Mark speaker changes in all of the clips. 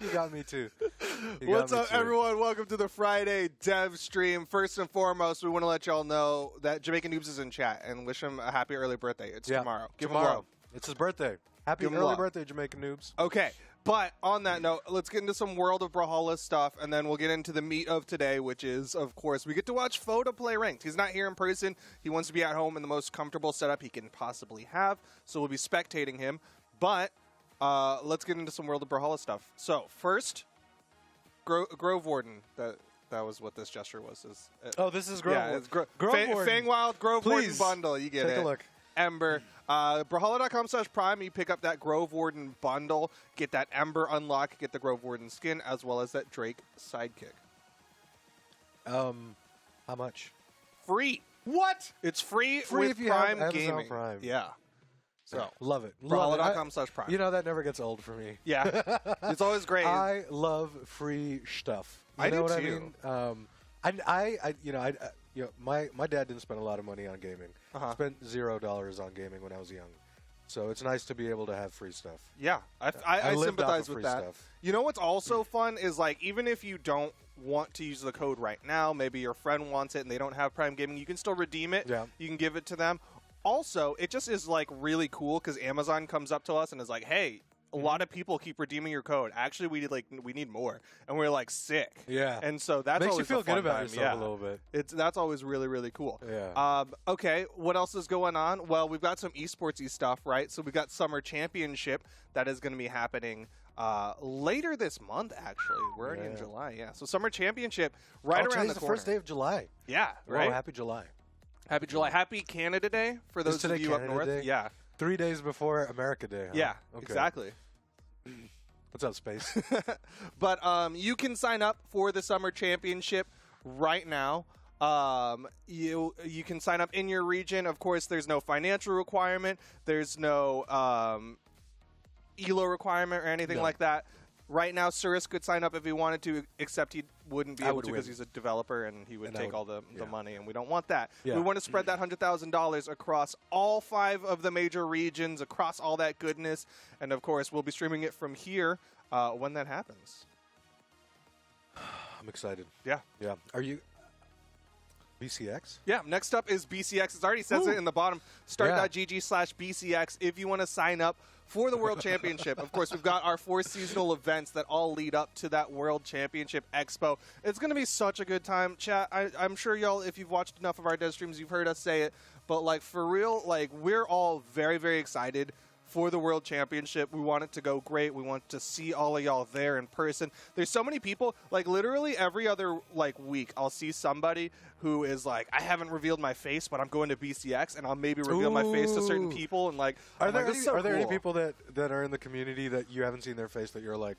Speaker 1: You got me too.
Speaker 2: What's up, everyone? Welcome to the Friday Dev Stream. First and foremost, we want to let y'all know that Jamaican Noobs is in chat and wish him a happy early birthday. It's tomorrow. Give him love.
Speaker 1: It's his birthday. Happy early birthday, Jamaican Noobs.
Speaker 2: Okay, but on that note, let's get into some World of Brawlhalla stuff, and then we'll get into the meat of today, which is, of course, we get to watch Foda play ranked. He's not here in person. He wants to be at home in the most comfortable setup he can possibly have, so we'll be spectating him. But let's get into some World of Brawlhalla stuff. So, first, Grove Warden. That was what this gesture was.
Speaker 1: Oh, this is Grove Warden.
Speaker 2: Yeah, it's Grove Warden. Fangwild Grove Warden bundle. You get it.
Speaker 1: Take a look.
Speaker 2: Ember. Brawlhalla.com/Prime, you pick up that Grove Warden bundle, get that Ember unlock, get the Grove Warden skin, as well as that Drake sidekick.
Speaker 1: How much?
Speaker 2: Free.
Speaker 1: What?
Speaker 2: It's free
Speaker 1: Free
Speaker 2: with
Speaker 1: if you
Speaker 2: Prime
Speaker 1: have Amazon
Speaker 2: Gaming.
Speaker 1: Prime.
Speaker 2: Yeah. So
Speaker 1: love it.
Speaker 2: Brawlhalla.com/Prime.
Speaker 1: You know, that never gets old for me.
Speaker 2: Yeah. It's always great.
Speaker 1: I love free stuff. You
Speaker 2: I
Speaker 1: know
Speaker 2: do
Speaker 1: what
Speaker 2: too.
Speaker 1: I mean? My dad didn't spend a lot of money on gaming. Spent $0 on gaming when I was young. So it's nice to be able to have free stuff.
Speaker 2: Yeah, I sympathize with that.
Speaker 1: Stuff.
Speaker 2: You know what's also fun is, like, even if you don't want to use the code right now, maybe your friend wants it and they don't have Prime Gaming, you can still redeem it. Yeah. You can give it to them. Also, it just is, like, really cool because Amazon comes up to us and is like, hey, a lot of people keep redeeming your code. Actually, we need more, and we're like sick. Yeah, and so that's
Speaker 1: makes
Speaker 2: always
Speaker 1: you feel
Speaker 2: a fun
Speaker 1: good about
Speaker 2: time.
Speaker 1: yourself a little bit.
Speaker 2: That's always really, really cool.
Speaker 1: Yeah.
Speaker 2: Okay, what else is going on? Well, we've got some esportsy stuff, right? So we've got Summer Championship that is going to be happening later this month. Actually, we're already in July. Yeah. So Summer Championship around the corner.
Speaker 1: The first day of July.
Speaker 2: Yeah. Right.
Speaker 1: Whoa, happy July.
Speaker 2: Happy July. Happy Canada Day for those of you
Speaker 1: Canada
Speaker 2: up north.
Speaker 1: Day?
Speaker 2: Yeah.
Speaker 1: 3 days before America Day. Huh?
Speaker 2: Yeah.
Speaker 1: Okay.
Speaker 2: Exactly.
Speaker 1: What's up, Space?
Speaker 2: But you can sign up for the Summer Championship right now. You can sign up in your region. Of course, there's no financial requirement. There's no ELO requirement or anything like that. Right now, Cirrus could sign up if he wanted to, except he wouldn't be able to because he's a developer and he would take all the money, and we don't want that. Yeah. We want to spread that $100,000 across all 5 of the major regions, across all that goodness, and of course, we'll be streaming it from here when that happens.
Speaker 1: I'm excited.
Speaker 2: Yeah.
Speaker 1: Yeah. Are you... BCX?
Speaker 2: Yeah, next up is BCX. It already says it in the bottom. Start.gg/BCX if you want to sign up for the World Championship. Of course, we've got our 4 seasonal events that all lead up to that World Championship Expo. It's going to be such a good time. Chat, I'm sure y'all, if you've watched enough of our dev streams, you've heard us say it. But, like, for real, like, we're all very, very excited for the World Championship. We want it to go great. We want to see all of y'all there in person. There's so many people, like literally every other like week, I'll see somebody who is like, I haven't revealed my face, but I'm going to BCX, and I'll maybe reveal my face to certain people. And like,
Speaker 1: are there any people that are in the community that you haven't seen their face that you're like,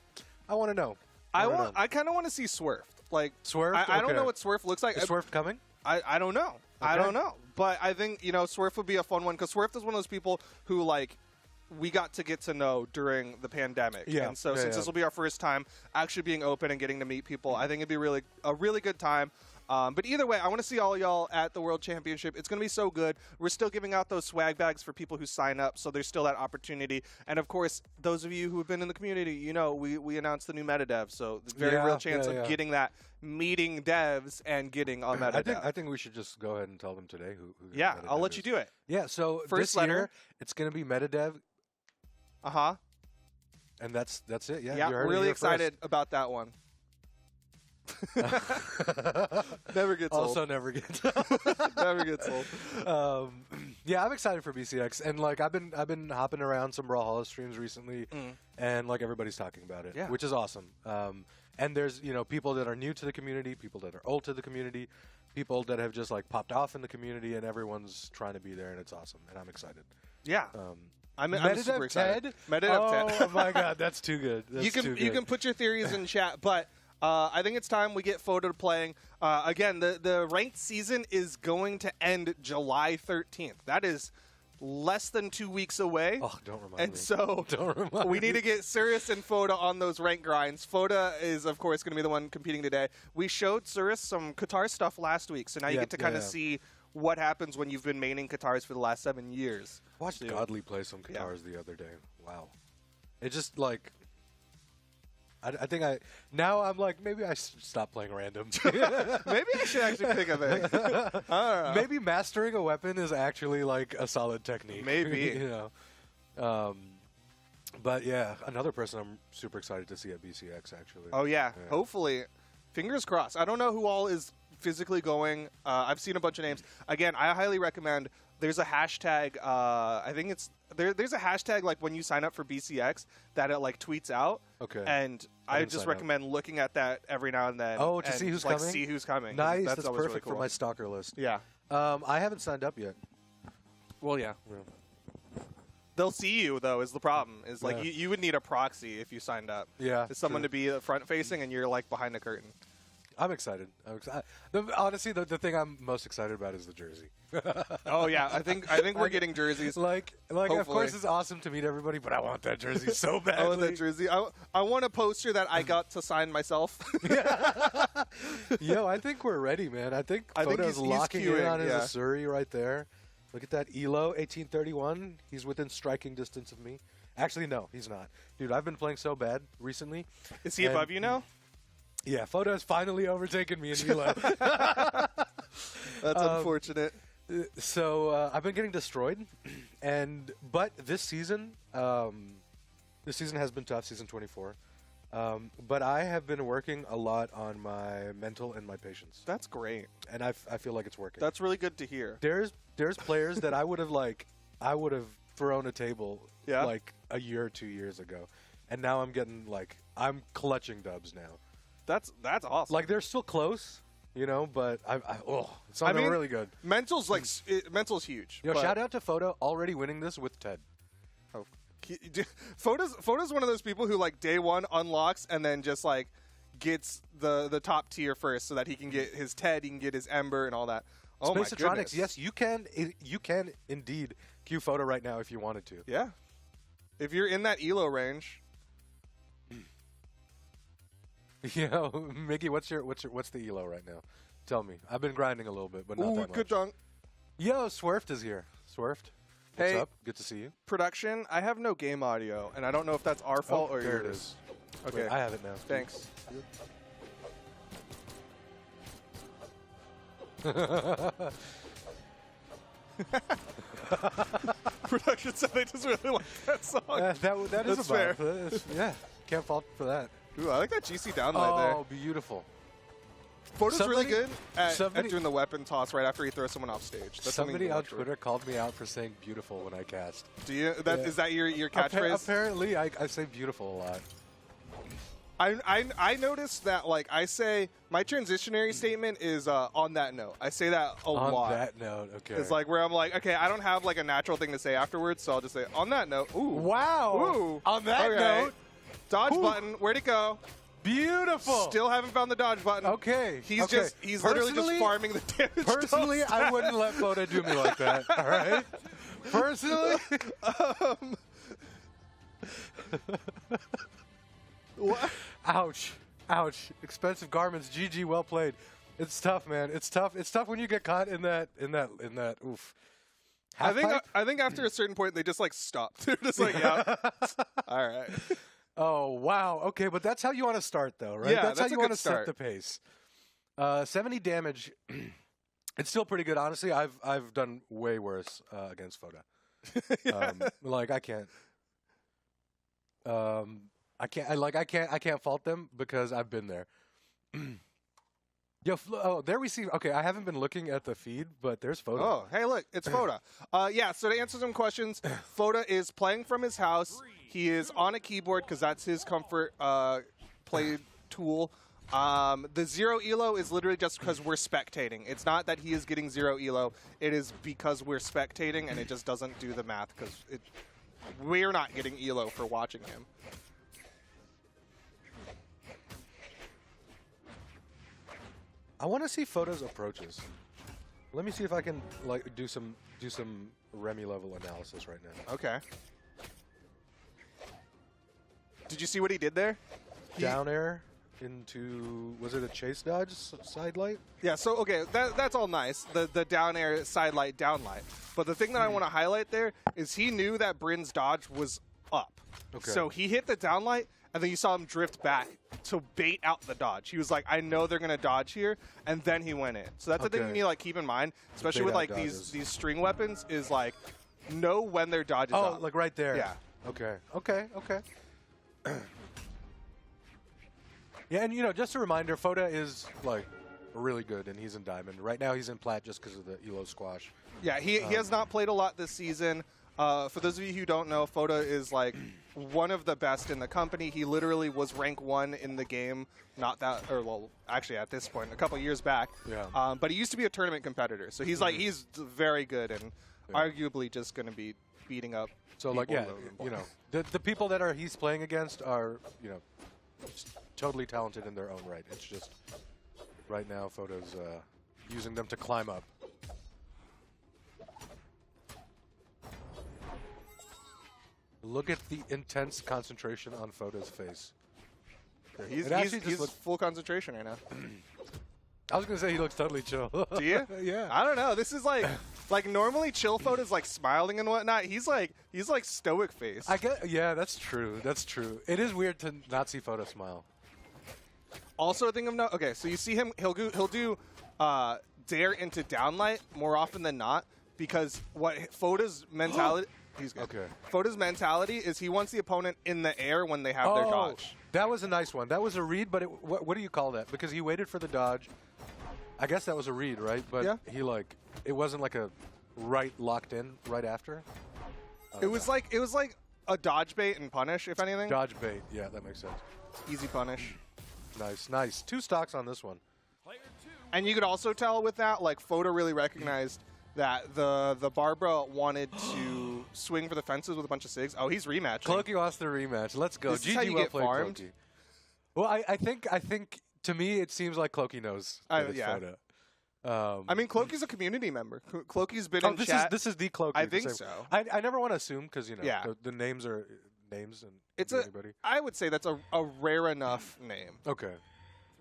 Speaker 1: I want to know?
Speaker 2: I kind of want to see Swerve. Like
Speaker 1: Swerve.
Speaker 2: I don't know what Swerve looks like.
Speaker 1: Is Swerve coming?
Speaker 2: I don't know. Okay. I don't know. But I think Swerve would be a fun one because Swerve is one of those people who like. We got to know during the pandemic.
Speaker 1: Yeah.
Speaker 2: And so since this will be our first time actually being open and getting to meet people, I think it'd be a really good time. But either way, I want to see all of y'all at the World Championship. It's going to be so good. We're still giving out those swag bags for people who sign up, so there's still that opportunity. And, of course, those of you who have been in the community, we announced the new meta dev, so there's very real chance of getting that, meeting devs and getting a meta dev.
Speaker 1: I think we should just go ahead and tell them today who
Speaker 2: I'll let you do it.
Speaker 1: Yeah, so
Speaker 2: first
Speaker 1: this year, it's going to be meta dev.
Speaker 2: Uh-huh.
Speaker 1: And that's it.
Speaker 2: Yeah, we're really excited about that one. Never gets old.
Speaker 1: Also never gets
Speaker 2: never gets old.
Speaker 1: Yeah, I'm excited for BCX, and like I've been hopping around some Brawlhalla streams recently, and like everybody's talking about it, which is awesome. And there's people that are new to the community, people that are old to the community, people that have just like popped off in the community, and everyone's trying to be there, and it's awesome, and I'm excited.
Speaker 2: Yeah. I'm super excited.
Speaker 1: Oh my god, that's too good.
Speaker 2: You can put your theories in chat, but I think it's time we get Foda playing. Again, the ranked season is going to end July 13th. That is less than 2 weeks away.
Speaker 1: Oh, don't remind
Speaker 2: me. And so we need to get Cirrus and Foda on those rank grinds. Foda is, of course, going to be the one competing today. We showed Cirrus some Qatar stuff last week, so now you get to kind of see what happens when you've been maining Qatars for the last 7 years.
Speaker 1: Watched Godly play some Qatars the other day. Wow. It just like... I think now I'm like, maybe I stop playing random.
Speaker 2: Maybe I should actually pick a thing. I don't know.
Speaker 1: Maybe mastering a weapon is actually like a solid technique.
Speaker 2: Maybe.
Speaker 1: But yeah, another person I'm super excited to see at BCX actually.
Speaker 2: Oh yeah. Hopefully. Fingers crossed. I don't know who all is physically going. I've seen a bunch of names. Again, I highly recommend. There's a hashtag. I think it's there's a hashtag like when you sign up for BCX that it like tweets out.
Speaker 1: Okay.
Speaker 2: And I just recommend looking at that every now and then.
Speaker 1: Oh, to see who's coming.
Speaker 2: See who's coming.
Speaker 1: Nice. That's perfect
Speaker 2: really cool.
Speaker 1: for my stalker list.
Speaker 2: Yeah.
Speaker 1: I haven't signed up yet.
Speaker 2: Well, yeah. They'll see you though. Is the problem? Is like you would need a proxy if you signed up.
Speaker 1: Yeah.
Speaker 2: It's someone to be front facing and you're like behind the curtain.
Speaker 1: I'm excited. Honestly, the thing I'm most excited about is the jersey.
Speaker 2: Oh yeah, I think we're getting jerseys.
Speaker 1: Like of course it's awesome to meet everybody, but I want that jersey so badly.
Speaker 2: I want that jersey. I want a poster that I got to sign myself.
Speaker 1: Yo, I think we're ready, man. I think Foda's locking in on his Asuri right there. Look at that Elo 1831. He's within striking distance of me. Actually, no, he's not. Dude, I've been playing so bad recently.
Speaker 2: Is he above you now?
Speaker 1: Yeah, Foda has finally overtaken me in Elo.
Speaker 2: That's unfortunate.
Speaker 1: So I've been getting destroyed, but this season has been tough, season 24. But I have been working a lot on my mental and my patience.
Speaker 2: That's great,
Speaker 1: and I feel like it's working.
Speaker 2: That's really good to hear.
Speaker 1: There's players that I would have thrown a table like a year or 2 years ago, and now I'm clutching dubs now.
Speaker 2: That's awesome.
Speaker 1: Like they're still close, but it's really good.
Speaker 2: Mental's mental's huge.
Speaker 1: Yo, shout out to Foda already winning this with Ted.
Speaker 2: Oh, Foda's one of those people who like day one unlocks and then just like gets the top tier first so that he can get his Ted, he can get his Ember and all that. Oh my goodness.
Speaker 1: Yes, you can indeed queue Foda right now if you wanted to.
Speaker 2: Yeah, if you're in that Elo range.
Speaker 1: Yo, Miggy, what's the elo right now? Tell me. I've been grinding a little bit, but not that much.
Speaker 2: Good dunk.
Speaker 1: Yo, Swerft is here. Swerft, what's up? Good to see you.
Speaker 2: Production, I have no game audio, and I don't know if that's our fault or yours.
Speaker 1: There it is.
Speaker 2: Okay.
Speaker 1: Wait, I have it now.
Speaker 2: Thanks. Production said they just really like that song.
Speaker 1: That is
Speaker 2: fair.
Speaker 1: Yeah, can't fault for that.
Speaker 2: Ooh, I like that GC downlight there.
Speaker 1: Oh, beautiful.
Speaker 2: Foda's really good at doing the weapon toss right after he throws someone off stage. That's
Speaker 1: somebody on Twitter called me out for saying beautiful when I cast.
Speaker 2: Do you? Is that your catchphrase?
Speaker 1: Apparently, I say beautiful a lot.
Speaker 2: I noticed that, like, I say my transitionary statement is on that note. I say that a lot.
Speaker 1: On that note, okay.
Speaker 2: It's like where I'm like, okay, I don't have like a natural thing to say afterwards, so I'll just say on that note. Ooh.
Speaker 1: Wow.
Speaker 2: Ooh.
Speaker 1: On that note.
Speaker 2: Dodge button. Where'd it go?
Speaker 1: Beautiful.
Speaker 2: Still haven't found the dodge button.
Speaker 1: Okay.
Speaker 2: He's literally just farming the damage.
Speaker 1: Personally, I wouldn't let Foda do me like that. All right. Personally.
Speaker 2: What?
Speaker 1: Ouch. Ouch. Expensive garments. GG. Well played. It's tough, man. It's tough. It's tough when you get caught in that. Oof.
Speaker 2: I think after a certain point they just like stop. They're just like, yeah. All right.
Speaker 1: Oh wow. Okay, but that's how you want to start, though, right?
Speaker 2: Yeah,
Speaker 1: that's how you want to
Speaker 2: start.
Speaker 1: set the pace. 70 damage. It's still pretty good, honestly. I've done way worse against Foda.
Speaker 2: Yeah.
Speaker 1: Like I can't. I can't fault them because I've been there. Yo, there we see. Okay, I haven't been looking at the feed, but there's Foda.
Speaker 2: Oh, hey, look, it's Foda. Yeah, so to answer some questions, Foda is playing from his house. He is on a keyboard because that's his comfort play tool. The 0 elo is literally just because we're spectating. It's not that he is getting 0 elo. It is because we're spectating, and it just doesn't do the math because we're not getting elo for watching him.
Speaker 1: I want to see Foda's approaches. Let me see if I can like do some Remy level analysis right now.
Speaker 2: Okay. Did you see what he did there?
Speaker 1: Down air into, was it a chase dodge side light?
Speaker 2: Yeah, so okay, that's all nice. The down air side light down light. But the thing that I want to highlight there is he knew that Bryn's dodge was up.
Speaker 1: Okay.
Speaker 2: So he hit the down light, and then you saw him drift back to bait out the dodge. He was like, I know they're gonna dodge here, and then he went in. So that's the thing you need to like keep in mind, especially with like these string weapons, is like know when their dodge is up.
Speaker 1: Oh, like right there.
Speaker 2: Yeah.
Speaker 1: Okay. Yeah, and you know, just a reminder, Foda is like really good, and he's in diamond. Right now he's in plat just because of the elo squash.
Speaker 2: Yeah, he has not played a lot this season. For those of you who don't know, Foda is like one of the best in the company. He literally was rank 1 in the game, actually at this point, a couple years back.
Speaker 1: Yeah.
Speaker 2: But he used to be a tournament competitor, so he's like he's very good and arguably just going to be beating up.
Speaker 1: So like you know, the people that he's playing against are totally talented in their own right. It's just right now Foda's using them to climb up. Look at the intense concentration on Foda's face.
Speaker 2: He's full concentration right now.
Speaker 1: I was going to say he looks totally chill.
Speaker 2: Do you?
Speaker 1: Yeah.
Speaker 2: I don't know. This is like normally chill Foda's like smiling and whatnot. He's like stoic face.
Speaker 1: Yeah, that's true. That's true. It is weird to not see Foda smile.
Speaker 2: Also a thing of note. Okay, so you see him. He'll do dare into downlight more often than not because what Foda's mentality. He's good.
Speaker 1: Okay.
Speaker 2: Foda's mentality is he wants the opponent in the air when they have their dodge.
Speaker 1: That was a nice one. That was a read, but what do you call that? Because he waited for the dodge. I guess that was a read, right? But
Speaker 2: yeah.
Speaker 1: It wasn't like a right locked in right after.
Speaker 2: It was like a dodge bait and punish, if anything.
Speaker 1: Dodge bait. Yeah, that makes sense.
Speaker 2: Easy punish.
Speaker 1: Nice. 2 stocks on this one.
Speaker 2: And you could also tell with that, like Foda really recognized that the Barbara wanted to swing for the fences with a bunch of SIGs. Oh, he's rematching.
Speaker 1: Cloaky wants the rematch. Let's go.
Speaker 2: This is how you get farmed.
Speaker 1: Cloaky. Well, I think to me it seems like Cloaky knows that it's Foda.
Speaker 2: I mean, Cloaky's a community member. Cloaky's been in chat.
Speaker 1: This is the Cloaky.
Speaker 2: I think so.
Speaker 1: I never want to assume because the names are names and
Speaker 2: it's
Speaker 1: anybody.
Speaker 2: I would say that's a rare enough name.
Speaker 1: Okay.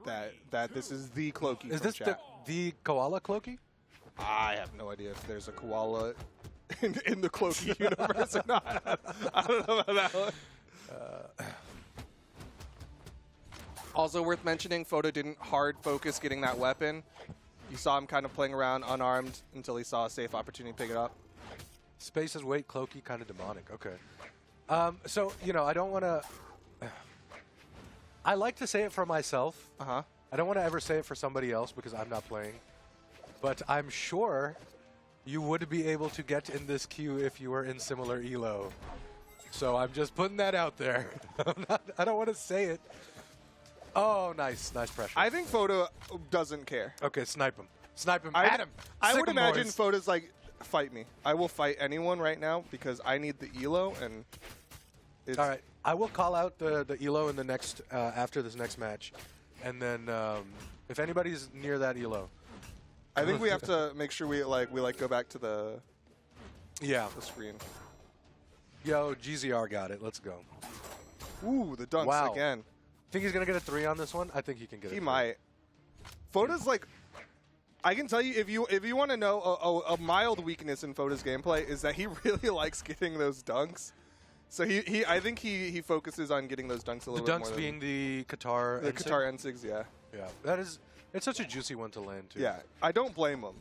Speaker 2: that this is the Cloaky.
Speaker 1: Is this the koala Cloaky?
Speaker 2: I have no idea if there's a koala in the Cloaky universe or not. I don't know about that one. Also worth mentioning, Foda didn't hard focus getting that weapon. You saw him kind of playing around unarmed until he saw a safe opportunity to pick it up.
Speaker 1: Spaces weight, Cloaky, kind of demonic. Okay. So, you know, I don't want to... I like to say it for myself.
Speaker 2: Uh-huh.
Speaker 1: I don't want to ever say it for somebody else because I'm not playing. But I'm sure you would be able to get in this queue if you were in similar elo. So I'm just putting that out there. I don't want to say it. Oh, nice. Nice pressure.
Speaker 2: I think Foda doesn't care.
Speaker 1: Okay, snipe him. Snipe him. At him.
Speaker 2: I would imagine Foda's like, fight me. I will fight anyone right now because I need the elo. And it's
Speaker 1: all right. I will call out the elo in the next after this next match. And then if anybody's near that elo.
Speaker 2: I think we have to make sure we go back to the screen.
Speaker 1: Yo, GZR got it. Let's go.
Speaker 2: Ooh, the dunks again.
Speaker 1: Think he's gonna get a 3 on this one? I think he can get it.
Speaker 2: He might. Foda's like, I can tell you if you want to know a mild weakness in Foda's gameplay is that he really likes getting those dunks. So I think he focuses on getting those dunks a little bit more.
Speaker 1: The dunks being the Qatar.
Speaker 2: The Qatar N6, yeah.
Speaker 1: Yeah, it's such a juicy one to land too.
Speaker 2: Yeah, I don't blame him,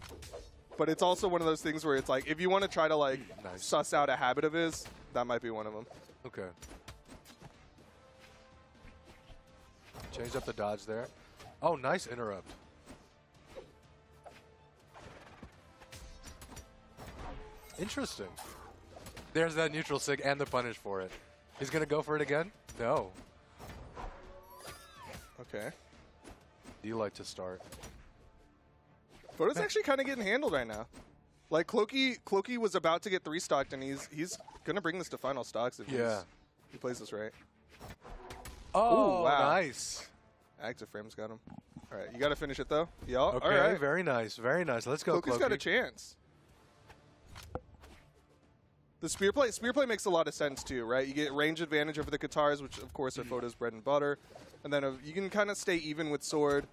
Speaker 2: but it's also one of those things where it's like if you want to try to like suss out a habit of his, that might be one of them.
Speaker 1: Okay. Change up the dodge there. Oh, nice interrupt. Interesting. There's that neutral sig and the punish for it. He's going to go for it again? No.
Speaker 2: Okay.
Speaker 1: Do you like to start?
Speaker 2: Foda's actually kind of getting handled right now. Like Cloaky was about to get 3-stocked, and he's going to bring this to final stocks if he plays this right.
Speaker 1: Oh,
Speaker 2: ooh, wow.
Speaker 1: Nice.
Speaker 2: Active frame's got him. All right, you got to finish it, though. Yeah,
Speaker 1: okay,
Speaker 2: all right.
Speaker 1: Very nice, very nice. Let's go,
Speaker 2: Cloaky's got a chance. The spear play makes a lot of sense, too, right? You get range advantage over the Qatars, which, of course, are Foda's bread and butter. And then you can kind of stay even with sword.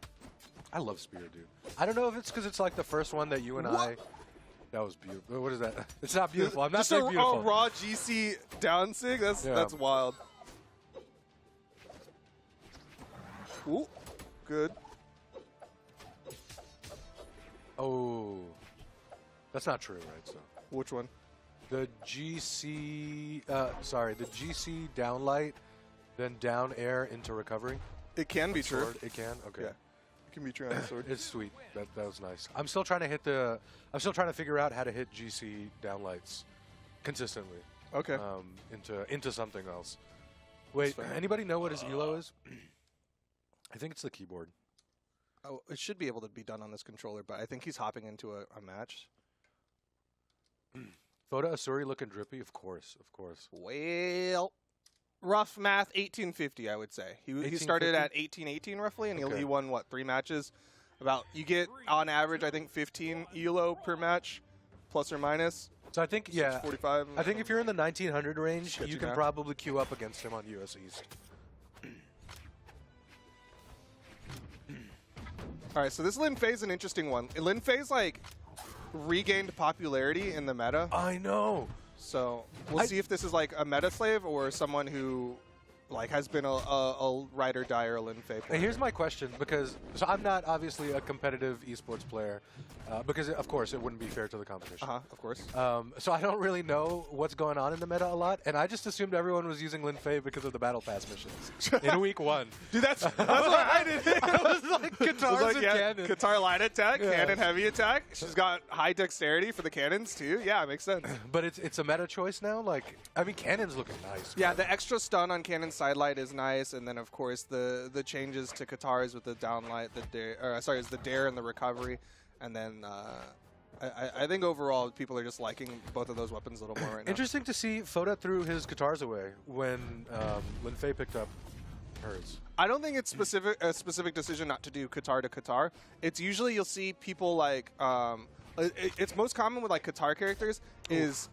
Speaker 1: I love spear, dude. I don't know if it's because it's like the first one that you and I... That was beautiful. What is that? It's not beautiful. I'm not saying beautiful.
Speaker 2: Just a raw GC down sig? That's wild. Ooh, good.
Speaker 1: Oh. That's not true, right? So
Speaker 2: which one?
Speaker 1: The GC... sorry, the GC down light, then down air into recovery.
Speaker 2: It can be true.
Speaker 1: It can? Okay.
Speaker 2: Yeah. It can be true on the sword.
Speaker 1: It's sweet. That was nice. I'm still trying to hit the... I'm still trying to figure out how to hit GC downlights consistently.
Speaker 2: Okay.
Speaker 1: Into something else. Wait, anybody know what his elo is? I think it's the keyboard.
Speaker 2: Oh, it should be able to be done on this controller, but I think he's hopping into a match.
Speaker 1: Foda Asuri looking drippy? Of course, of course.
Speaker 2: Well, rough math, 1850, I would say. He started at 1818 roughly, and he won, what, 3 matches? You get, on average, I think 15 elo per match, plus or minus.
Speaker 1: So I think,
Speaker 2: 45.
Speaker 1: I think if you're in the 1900 range, you can probably queue up against him on US East.
Speaker 2: All right, so this Lin Fei's an interesting one. Lin Fei's, like, regained popularity in the meta.
Speaker 1: I know.
Speaker 2: So we'll see if this is like a meta slave or someone who like has been a ride or die or a Lin Fei player.
Speaker 1: Here's my question, because I'm not obviously a competitive esports player, because of course it wouldn't be fair to the competition.
Speaker 2: Of course.
Speaker 1: So I don't really know what's going on in the meta a lot, and I just assumed everyone was using Lin Fei because of the battle pass missions in week 1.
Speaker 2: Dude, that's what I did.
Speaker 1: I was like, Qatar's and cannon.
Speaker 2: Qatar light attack, cannon heavy attack. She's got high dexterity for the cannons too. Yeah, it makes sense.
Speaker 1: But it's a meta choice now. Like, I mean, cannon's looking nice.
Speaker 2: Yeah, the extra stun on cannon sidelight is nice, and then of course the changes to Qatars with the downlight, the dare and the recovery, and then I think overall people are just liking both of those weapons a little more right now.
Speaker 1: Interesting to see Foda threw his Qatars away when Lin Fei picked up hers.
Speaker 2: I don't think it's a specific decision not to do Qatar to Qatar. It's usually you'll see people like it's most common with like Qatar characters is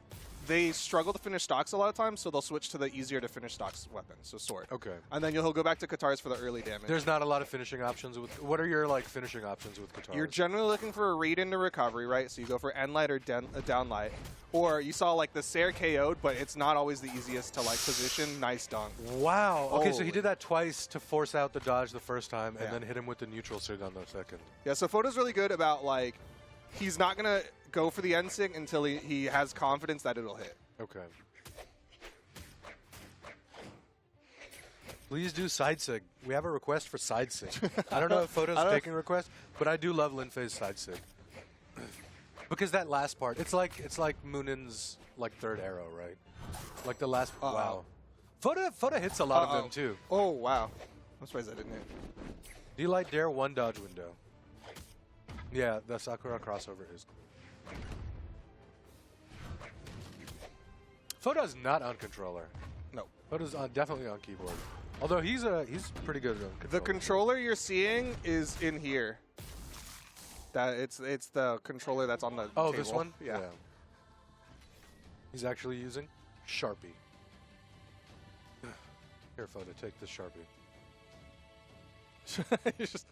Speaker 2: they struggle to finish stocks a lot of times, so they'll switch to the easier to finish stocks weapon, so sword.
Speaker 1: Okay.
Speaker 2: And then he'll go back to Katars for the early damage.
Speaker 1: There's not a lot of finishing options with. What are your like finishing options with Katars?
Speaker 2: You're generally looking for a read into recovery, right? So you go for end light or down light. Or you saw like the Sair KO'd, but it's not always the easiest to like position. Nice dunk.
Speaker 1: Wow. Okay, so he did that twice to force out the dodge the first time, and then hit him with the neutral sig on the second.
Speaker 2: Yeah, so Foda's really good about like, he's not gonna go for the end sig until he has confidence that it'll hit.
Speaker 1: Okay. Please do side sig. We have a request for side sig. I don't know if Foda's taking requests, but I do love Linfei's side sig. Because that last part, it's like Moonin's like third arrow, right? Like the last. Wow. Foda hits a lot of them too.
Speaker 2: Oh wow! I'm surprised I didn't hit.
Speaker 1: D-Light Dare 1 dodge window. Yeah, the Sakura crossover is. Foda's not on controller.
Speaker 2: No.
Speaker 1: Foda's definitely on keyboard. Although he's pretty good on controller.
Speaker 2: The controller you're seeing is in here. That it's the controller that's on the table.
Speaker 1: This one?
Speaker 2: Yeah.
Speaker 1: He's actually using Sharpie. Here, Foda, take this Sharpie.
Speaker 2: Just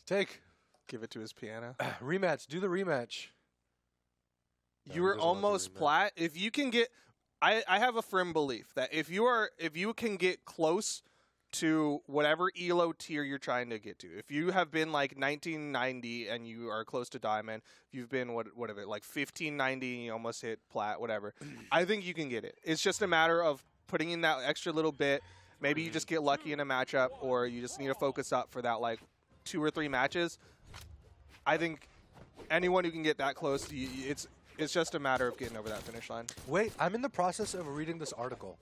Speaker 1: take.
Speaker 2: Give it to his piano.
Speaker 1: Rematch. Do the rematch.
Speaker 2: You were almost plat. If you can get, I have a firm belief that if you can get close to whatever ELO tier you're trying to get to. If you have been like 1990 and you are close to Diamond, you've been whatever, like 1590 and you almost hit Plat, whatever. I think you can get it. It's just a matter of putting in that extra little bit. Maybe you just get lucky in a matchup, or you just need to focus up for that like 2 or 3 matches. I think anyone who can get that close, it's just a matter of getting over that finish line.
Speaker 1: Wait, I'm in the process of reading this article.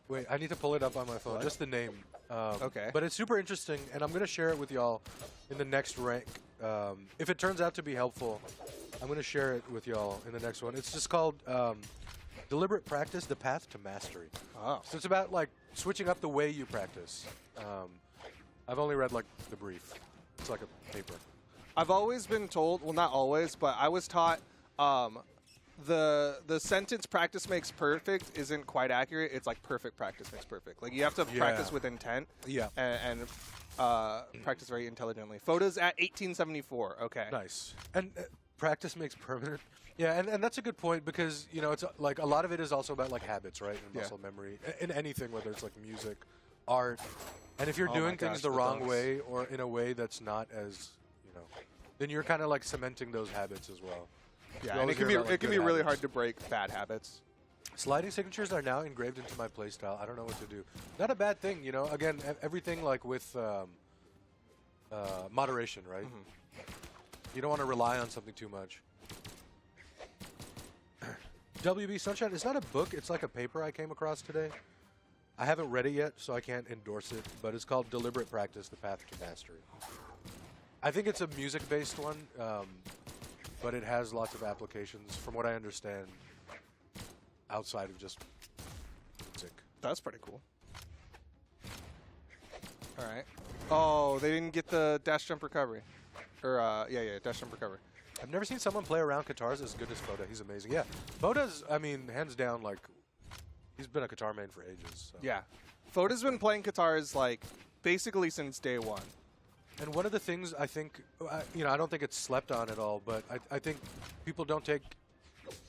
Speaker 1: Wait, I need to pull it up on my phone. Just the name.
Speaker 2: Okay.
Speaker 1: But it's super interesting, and I'm going to share it with y'all in the next rank. If it turns out to be helpful, I'm going to share it with y'all in the next one. It's just called Deliberate Practice, The Path to Mastery.
Speaker 2: Oh.
Speaker 1: So it's about, like, switching up the way you practice. I've only read, like, the brief. It's like a paper.
Speaker 2: I've always been told, well, not always, but I was taught the sentence practice makes perfect isn't quite accurate. It's like perfect practice makes perfect. Like you have to practice with intent.
Speaker 1: Yeah.
Speaker 2: And practice very intelligently. Foda's at 1874. Okay.
Speaker 1: Nice. And practice makes permanent. Yeah, and that's a good point because, you know, it's like a lot of it is also about like habits, right? And muscle memory in anything, whether it's like music, art. And if you're doing things the wrong way or in a way that's not as, you know, then you're kind of like cementing those habits as well.
Speaker 2: Yeah, and it can be really hard to break bad habits.
Speaker 1: Sliding signatures are now engraved into my playstyle. I don't know what to do. Not a bad thing, you know. Again, everything like with moderation, right? Mm-hmm. You don't want to rely on something too much. WB Sunshine, it's not a book. It's like a paper I came across today. I haven't read it yet, so I can't endorse it. But it's called Deliberate Practice, The Path to Mastery. I think it's a music-based one. But it has lots of applications, from what I understand, outside of just music.
Speaker 2: That's pretty cool. All right. Oh, they didn't get the dash jump recovery. Or, yeah, dash jump recovery.
Speaker 1: I've never seen someone play around Katars as good as Foda. He's amazing. Yeah, Foda's, I mean, hands down, like, he's been a Katar main for ages. So.
Speaker 2: Yeah. Foda's been playing Katars, like, basically since day one.
Speaker 1: And one of the things I think, you know, I don't think it's slept on at all, but I think people don't take,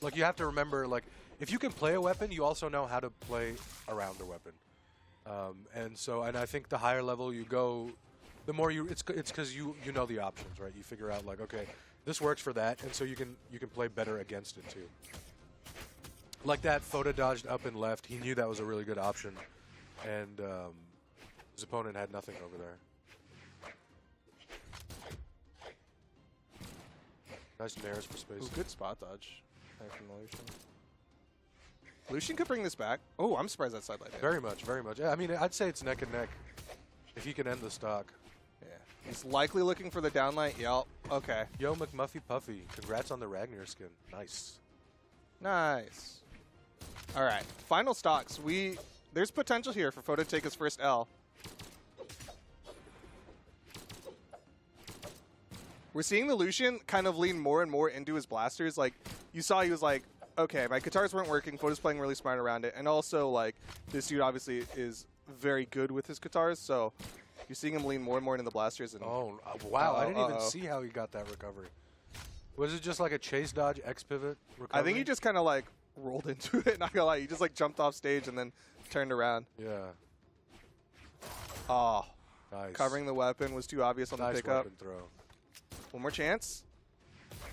Speaker 1: like, you have to remember, like, if you can play a weapon, you also know how to play around the weapon. And I think the higher level you go, the more it's because you know the options, right? You figure out, like, okay, this works for that, and so you can play better against it too. Like that, Foda dodged up and left. He knew that was a really good option, and his opponent had nothing over there. Nice nares for space.
Speaker 2: Ooh, good spot dodge from Lucian. Lucian could bring this back. Oh, I'm surprised that side light hit.
Speaker 1: Very much, very much. Yeah, I mean, I'd say it's neck and neck if he can end the stock.
Speaker 2: Yeah. He's likely looking for the downlight. Yep. Okay.
Speaker 1: Yo, McMuffy Puffy. Congrats on the Ragnar skin. Nice.
Speaker 2: Nice. All right. Final stocks. There's potential here for Foda to take his first L. We're seeing the Lucian kind of lean more and more into his blasters. Like, you saw he was like, okay, my guitars weren't working. Foda's playing really smart around it. And also, like, this dude obviously is very good with his guitars, so you're seeing him lean more and more into the blasters. And
Speaker 1: wow. I didn't even see how he got that recovery. Was it just like a chase dodge X pivot recovery?
Speaker 2: I think he just kind of, like, rolled into it, not gonna lie. He just, like, jumped off stage and then turned around.
Speaker 1: Yeah.
Speaker 2: Oh.
Speaker 1: Nice.
Speaker 2: Covering the weapon was too obvious on the pickup.
Speaker 1: Weapon throw.
Speaker 2: One more chance.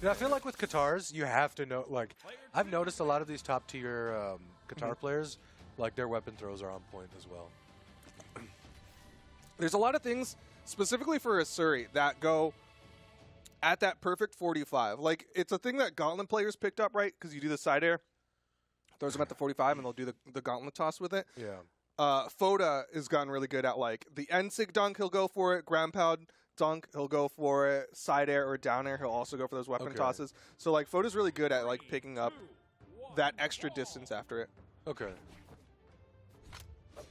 Speaker 1: Yeah, I feel like with guitars, you have to know. Like, I've noticed a lot of these top tier guitar players, like their weapon throws are on point as well.
Speaker 2: There's a lot of things specifically for Asuri that go at that perfect 45. Like, it's a thing that Gauntlet players picked up, right? Because you do the side air, throws them at the 45, and they'll do the Gauntlet toss with it.
Speaker 1: Yeah.
Speaker 2: Foda has gotten really good at, like, the NSIG dunk, he'll go for it. Ground pound dunk, he'll go for it. Side air or down air, he'll also go for those weapon tosses. So, like, Foda's really good at, like, picking up that extra distance after it.
Speaker 1: Okay.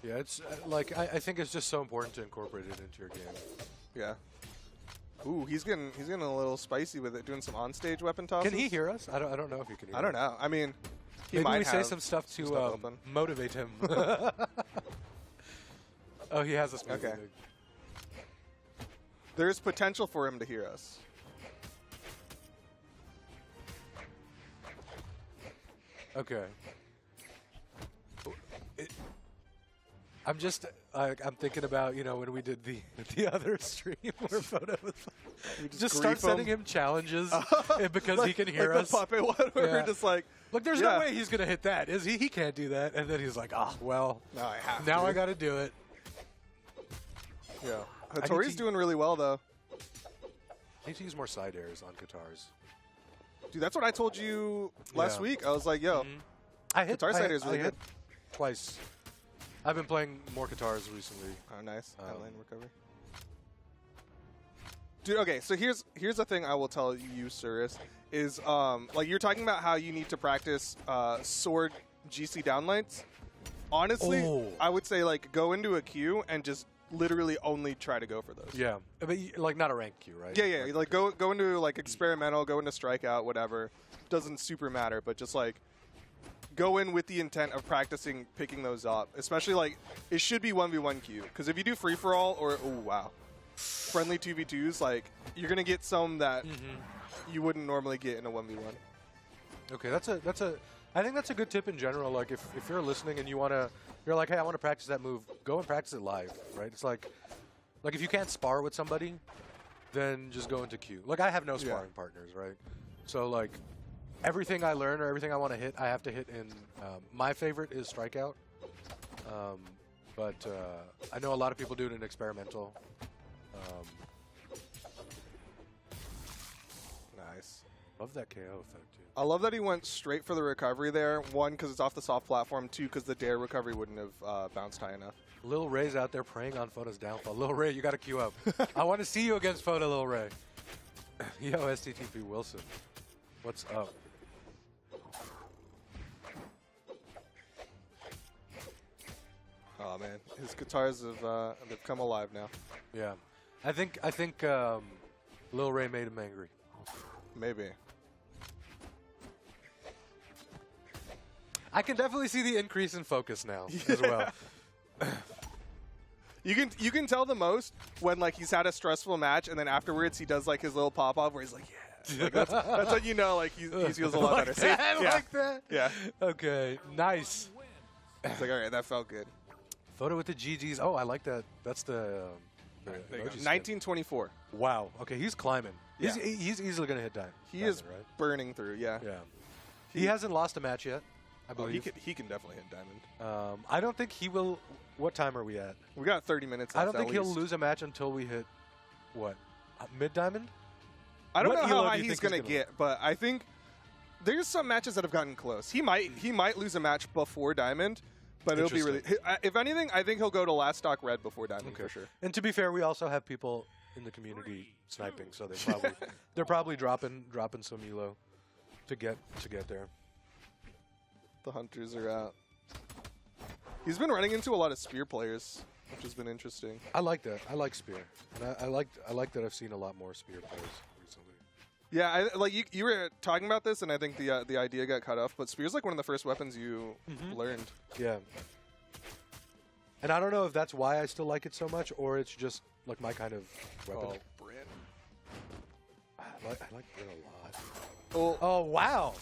Speaker 1: Yeah, it's like I think it's just so important to incorporate it into your game.
Speaker 2: Yeah. Ooh, he's getting a little spicy with it, doing some on-stage weapon tosses.
Speaker 1: Can he hear us? I don't know if he can hear us.
Speaker 2: I don't know. I mean,
Speaker 1: maybe we say some stuff to motivate him. Oh, he has us moving.
Speaker 2: Okay. There's potential for him to hear us.
Speaker 1: Okay. I'm just I'm thinking about, you know, when we did the other stream where Foda was just start sending him challenges because he can hear us.
Speaker 2: The puppet one where we're just like,
Speaker 1: look, there's no way he's gonna hit that. Is he? He can't do that. And then he's like, oh well,
Speaker 2: now I have
Speaker 1: now I got to do it.
Speaker 2: Yeah, Hattori's doing really well though.
Speaker 1: I need to use more side airs on guitars.
Speaker 2: Dude, that's what I told you last week. I was like, yo, guitar side air is really good.
Speaker 1: Twice. I've been playing more guitars recently.
Speaker 2: Oh, nice. Lane recovery. Dude, okay, so here's the thing I will tell you, Cirrus, is like you're talking about how you need to practice sword GC downlights. Honestly, I would say like go into a queue and just literally only try to go for those.
Speaker 1: Yeah, but like not a rank queue, right?
Speaker 2: Yeah. Like go into like experimental, go into strikeout, whatever. Doesn't super matter, but just like go in with the intent of practicing picking those up. Especially like it should be 1v1 queue, because if you do free for all or friendly 2v2s, like you're gonna get some that you wouldn't normally get in a 1v1. Okay,
Speaker 1: I think that's a good tip in general. Like if you're listening and you're like, hey, I want to practice that move, go and practice it live, right? It's like if you can't spar with somebody, then just go into queue. Like I have no sparring partners, right? So like everything I learn or everything I want to hit, I have to hit in. My favorite is strikeout, but I know a lot of people do it in experimental.
Speaker 2: Nice.
Speaker 1: Love that KO effect, too.
Speaker 2: I love that he went straight for the recovery there. One, because it's off the soft platform. Two, because the dare recovery wouldn't have bounced high enough.
Speaker 1: Lil Ray's out there preying on Foda's downfall. Lil Ray, you got to queue up. I want to see you against Foda, Lil Ray. Yo, STTP Wilson. What's up?
Speaker 2: Oh man, his guitars have they've come alive now.
Speaker 1: Yeah, I think Lil Ray made him angry.
Speaker 2: Maybe.
Speaker 1: I can definitely see the increase in focus now as well.
Speaker 2: You can tell the most when like he's had a stressful match and then afterwards he does like his little pop off where he's like, yeah, like, that's what you know, like he feels a lot
Speaker 1: like
Speaker 2: better.
Speaker 1: That?
Speaker 2: Yeah.
Speaker 1: Like that?
Speaker 2: Yeah.
Speaker 1: Okay, nice.
Speaker 2: It's like, all right, that felt good.
Speaker 1: Foda with the GGs. Oh, I like that. That's the
Speaker 2: 1924.
Speaker 1: Wow. Okay, he's climbing.
Speaker 2: Yeah.
Speaker 1: He's easily going to hit diamond.
Speaker 2: He is burning through, yeah.
Speaker 1: Yeah. He hasn't lost a match yet, I believe.
Speaker 2: He can definitely hit diamond.
Speaker 1: I don't think he will. What time are we at?
Speaker 2: We got 30 minutes left.
Speaker 1: I don't think he'll lose a match until we hit, what, mid-diamond?
Speaker 2: I don't know how high he's going to get, but I think there's some matches that have gotten close. He might lose a match before diamond. But it'll be really. If anything, I think he'll go to last stock red before diamond for sure.
Speaker 1: And to be fair, we also have people in the community sniping, so they're probably dropping some elo to get there.
Speaker 2: The hunters are out. He's been running into a lot of spear players, which has been interesting.
Speaker 1: I like that. I like spear, and I like that I've seen a lot more spear players recently.
Speaker 2: Yeah, you were talking about this, and I think the idea got cut off. But Spear's like one of the first weapons you learned.
Speaker 1: Yeah. And I don't know if that's why I still like it so much, or it's just like my kind of weapon.
Speaker 2: Oh, Bryn.
Speaker 1: I like Bryn a lot.
Speaker 2: Oh,
Speaker 1: wow.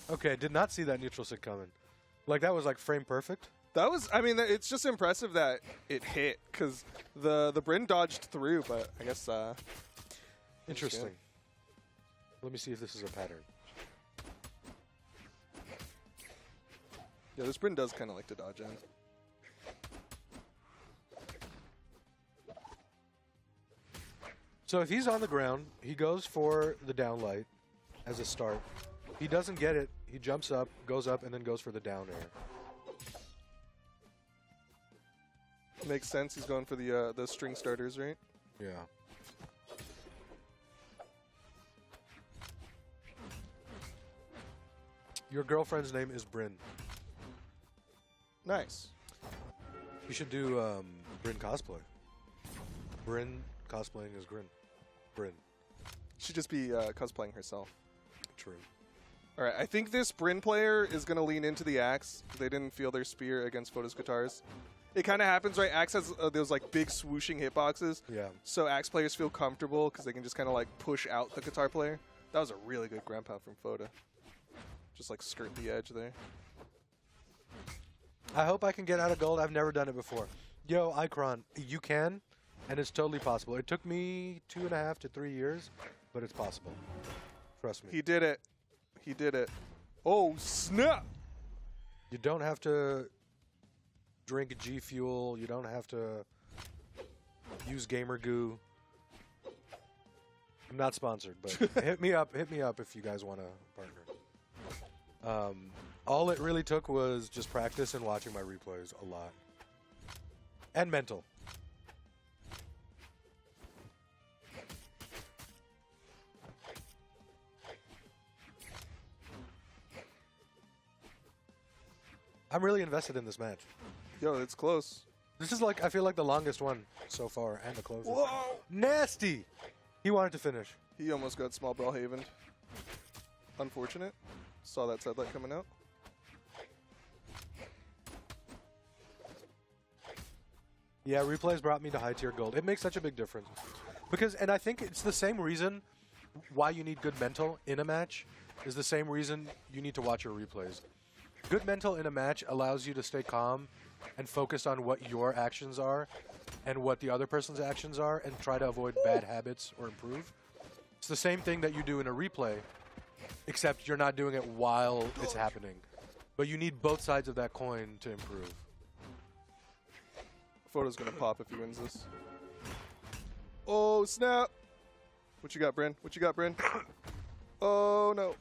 Speaker 1: Okay, did not see that neutral stick coming. Like, that was like frame perfect.
Speaker 2: That was, I mean, it's just impressive that it hit, because the Bryn dodged through, but I guess...
Speaker 1: Interesting. Let me see if this is a pattern.
Speaker 2: Yeah, this Bryn does kind of like to dodge in.
Speaker 1: So if he's on the ground, he goes for the down light as a start. He doesn't get it. He jumps up, goes up, and then goes for the down air.
Speaker 2: Makes sense. He's going for the string starters, right?
Speaker 1: Yeah. Your girlfriend's name is Bryn.
Speaker 2: Nice.
Speaker 1: You should do Bryn cosplay. Bryn cosplaying as Bryn.
Speaker 2: She'd just be cosplaying herself.
Speaker 1: True.
Speaker 2: All right, I think this Bryn player is going to lean into the Axe. They didn't feel their spear against Foda's guitars. It kind of happens, right? Axe has those like big swooshing hitboxes.
Speaker 1: Yeah.
Speaker 2: So Axe players feel comfortable because they can just kind of like push out the guitar player. That was a really good ground pound from Foda. Just like skirt the edge there.
Speaker 1: I hope I can get out of gold. I've never done it before. Yo, Icron, you can, and it's totally possible. It took me 2.5 to 3 years, but it's possible. Trust me.
Speaker 2: He did it. He did it. Oh, snap!
Speaker 1: You don't have to drink G Fuel. You don't have to use Gamer Goo. I'm not sponsored, but hit me up if you guys want to partner. All it really took was just practice and watching my replays a lot. And mental. I'm really invested in this match.
Speaker 2: Yo, it's close.
Speaker 1: This is like, I feel like the longest one so far, and the closest.
Speaker 2: Whoa!
Speaker 1: Nasty! He wanted to finish.
Speaker 2: He almost got small ball havened. Unfortunate. Saw that sidelight coming out.
Speaker 1: Yeah, replays brought me to high tier gold. It makes such a big difference. Because, and I think it's the same reason why you need good mental in a match is the same reason you need to watch your replays. Good mental in a match allows you to stay calm and focus on what your actions are and what the other person's actions are and try to avoid bad habits or improve. It's the same thing that you do in a replay, except you're not doing it while it's happening. But you need both sides of that coin to improve.
Speaker 2: Foda's going to pop if he wins this. Oh, snap! What you got, Bryn? What you got, Bryn? Oh, no.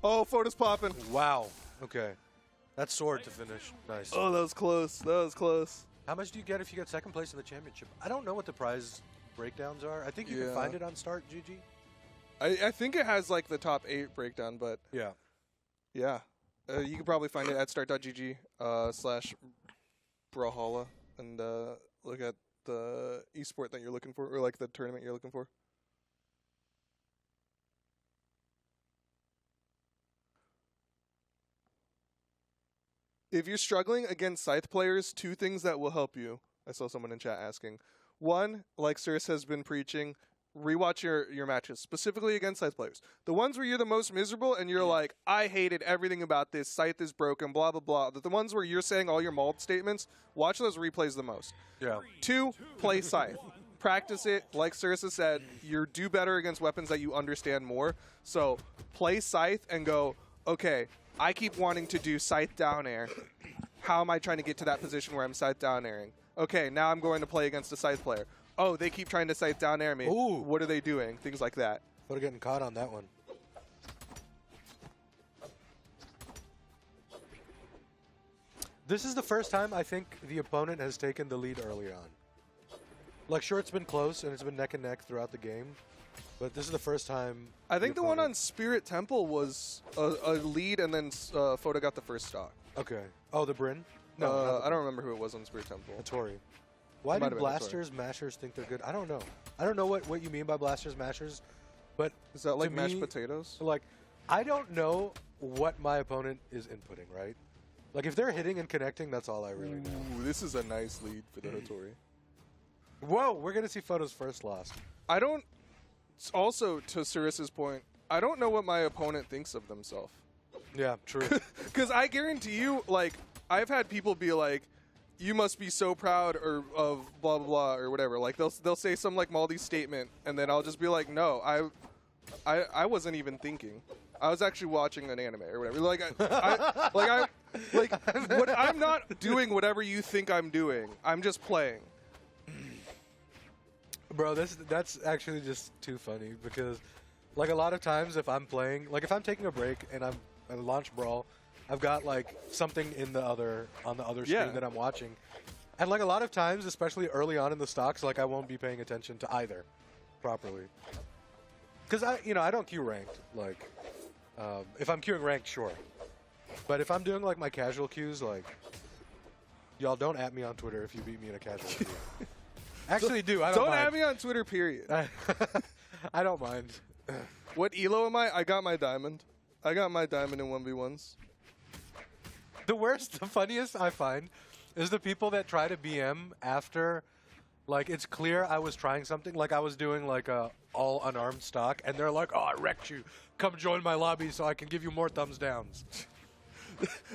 Speaker 2: Oh, Foda's popping.
Speaker 1: Wow. Okay. That's sword to finish. Nice.
Speaker 2: Oh, that was close. That was close.
Speaker 1: How much do you get if you get second place in the championship? I don't know what the prize breakdowns are. I think you can find it on Start GG.
Speaker 2: I think it has like the top 8 breakdown, but
Speaker 1: yeah.
Speaker 2: You can probably find it at start.gg /Brawlhalla and look at the esport that you're looking for, or like the tournament you're looking for. If you're struggling against Scythe players, 2 things that will help you. I saw someone in chat asking. 1, like Circe has been preaching, rewatch your matches, specifically against Scythe players. The ones where you're the most miserable and you're like, I hated everything about this, Scythe is broken, blah, blah, blah. The ones where you're saying all your mauled statements, watch those replays the most.
Speaker 1: Yeah.
Speaker 2: 2, play Scythe. Practice it. Like Circe said, you do better against weapons that you understand more. So play Scythe and go, okay, I keep wanting to do Scythe down air. How am I trying to get to that position where I'm Scythe down airing? Okay, now I'm going to play against a Scythe player. Oh, they keep trying to Scythe down air me.
Speaker 1: Ooh.
Speaker 2: What are they doing? Things like that.
Speaker 1: Would have gotten caught on that one. This is the first time I think the opponent has taken the lead early on. Like, sure, it's been close and it's been neck and neck throughout the game, but this is the first time.
Speaker 2: I think the one on Spirit Temple was a lead, and then Foda got the first stock.
Speaker 1: Okay. Oh, the Bryn?
Speaker 2: No, I don't remember who it was on Spirit Temple.
Speaker 1: Tori. Why do blasters, mashers think they're good? I don't know. I don't know what you mean by blasters, mashers, but
Speaker 2: is that like mashed potatoes?
Speaker 1: Like, I don't know what my opponent is inputting, right? Like, if they're hitting and connecting, that's all I really know.
Speaker 2: Ooh, this is a nice lead for the Hattori.
Speaker 1: Whoa, we're going to see Foda's first loss.
Speaker 2: I don't... Also, to Saris's point, I don't know what my opponent thinks of themselves.
Speaker 1: Yeah, true.
Speaker 2: Because I guarantee you, like, I've had people be like, you must be so proud or of blah, blah, blah, or whatever. Like, they'll say some, like, Maldi statement, and then I'll just be like, no, I wasn't even thinking. I was actually watching an anime or whatever. I'm not doing whatever you think I'm doing. I'm just playing.
Speaker 1: Bro, that's actually just too funny because, like, a lot of times if I'm playing, like, if I'm taking a break and I'm at launch brawl, I've got like something on the other screen that I'm watching, and like a lot of times, especially early on in the stocks, like I won't be paying attention to either properly because I don't queue ranked. Like, if I'm queuing ranked, sure, but if I'm doing like my casual queues, like, y'all don't at me on Twitter if you beat me in a casual queue. Actually, don't mind.
Speaker 2: Add me on Twitter, period.
Speaker 1: I don't mind.
Speaker 2: What elo am I? I got my diamond. I got my diamond in 1v1s.
Speaker 1: The funniest I find is the people that try to BM after, like, it's clear I was trying something, like I was doing like a all unarmed stock, and they're like, oh, I wrecked you. Come join my lobby so I can give you more thumbs downs.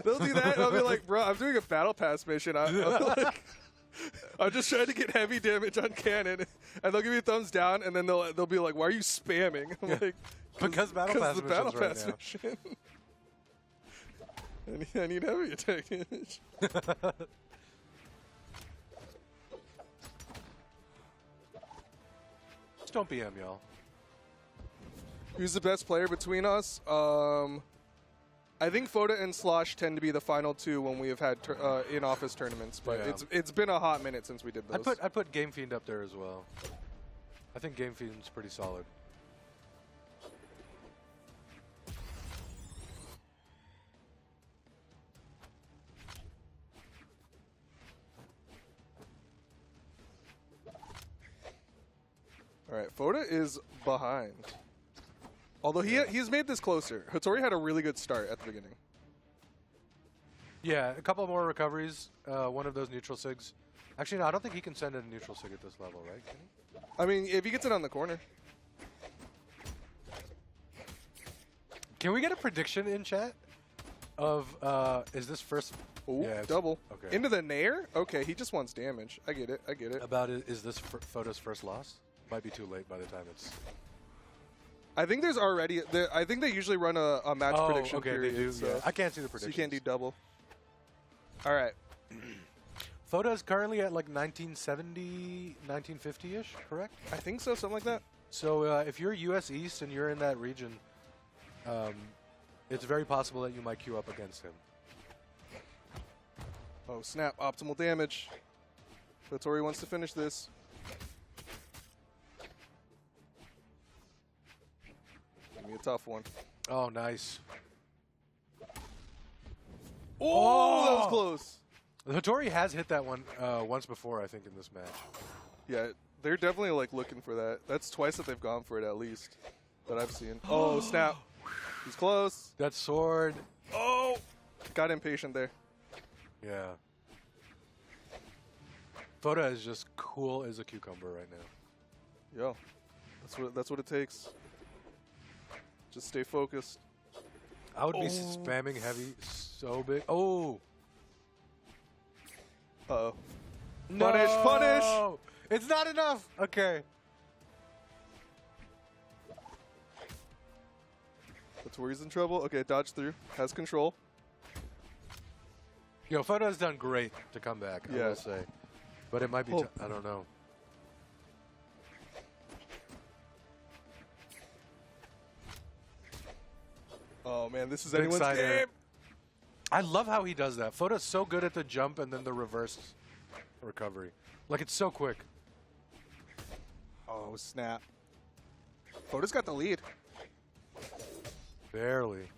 Speaker 2: They'll do that, and I'll be like, bro, I'm doing a battle pass mission. I'm just trying to get heavy damage on cannon, and they'll give me a thumbs down, and then they'll be like, why are you spamming? I'm like,
Speaker 1: because battle pass
Speaker 2: mission. I need heavy attack damage.
Speaker 1: Just don't BM, y'all.
Speaker 2: Who's the best player between us? I think Foda and Slosh tend to be the final two when we have had in-office tournaments, but it's been a hot minute since we did those.
Speaker 1: I put Game Fiend up there as well. I think Game Fiend's pretty solid.
Speaker 2: All right, Foda is behind. Although he's made this closer. Hattori had a really good start at the beginning.
Speaker 1: Yeah, a couple more recoveries. One of those neutral sigs. Actually, no, I don't think he can send in a neutral sig at this level, right? Can he?
Speaker 2: I mean, if he gets it on the corner.
Speaker 1: Can we get a prediction in chat of is this first?
Speaker 2: Ooh,
Speaker 1: yeah,
Speaker 2: double.
Speaker 1: Okay.
Speaker 2: Into the nair? Okay, he just wants damage. I get it.
Speaker 1: About is this Foda's first loss? Might be too late by the time it's...
Speaker 2: I think there's already... I think they usually run a match prediction period.
Speaker 1: They do,
Speaker 2: so
Speaker 1: yeah. I can't see the prediction.
Speaker 2: So you can't do double. All right.
Speaker 1: Foda is currently at like 1970, 1950-ish, correct?
Speaker 2: I think so, something like that.
Speaker 1: So if you're US East and you're in that region, it's very possible that you might queue up against him.
Speaker 2: Oh, snap. Optimal damage. Hattori wants to finish this. Give me a tough one.
Speaker 1: Oh, nice.
Speaker 2: Oh, that was close.
Speaker 1: Hattori has hit that one once before, I think, in this match.
Speaker 2: Yeah, they're definitely like looking for that. That's twice that they've gone for it, at least, that I've seen. Oh, snap. He's close.
Speaker 1: That sword.
Speaker 2: Oh, got impatient there.
Speaker 1: Yeah. Foda is just cool as a cucumber right now.
Speaker 2: Yo, that's what it takes. Just stay focused.
Speaker 1: I would be spamming heavy so big. Oh.
Speaker 2: Uh-oh.
Speaker 1: No!
Speaker 2: Punish!
Speaker 1: It's not enough! Okay.
Speaker 2: That's where he's in trouble. Okay, dodge through. Has control.
Speaker 1: Yo, Foda has done great to come back, I will say. But it might be... I don't know.
Speaker 2: Oh, man, this is anyone's game.
Speaker 1: I love how he does that. Foda's so good at the jump and then the reverse recovery. Like, it's so quick.
Speaker 2: Oh, snap. Foda's got the lead.
Speaker 1: Barely.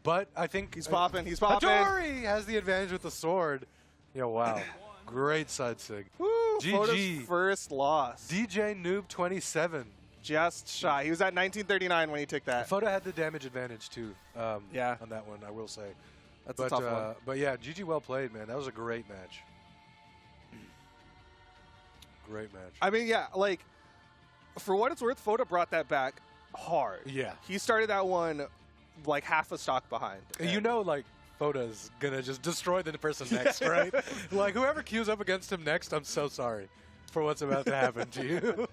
Speaker 1: But I think...
Speaker 2: He's popping. He's popping.
Speaker 1: Hattori has the advantage with the sword. Yeah, wow. Great side sig.
Speaker 2: Woo! Foda's first loss.
Speaker 1: DJ Noob 27.
Speaker 2: Just shy. He was at 1939 when he took that.
Speaker 1: Foda had the damage advantage too.
Speaker 2: Yeah.
Speaker 1: On that one, I will say.
Speaker 2: That's a tough one.
Speaker 1: But yeah, GG well played, man. That was a great match. Great match.
Speaker 2: I mean, yeah, like, for what it's worth, Foda brought that back hard.
Speaker 1: Yeah.
Speaker 2: He started that one like half a stock behind.
Speaker 1: You know, like, Foda's going to just destroy the person next, right? Like, whoever queues up against him next, I'm so sorry for what's about to happen to you.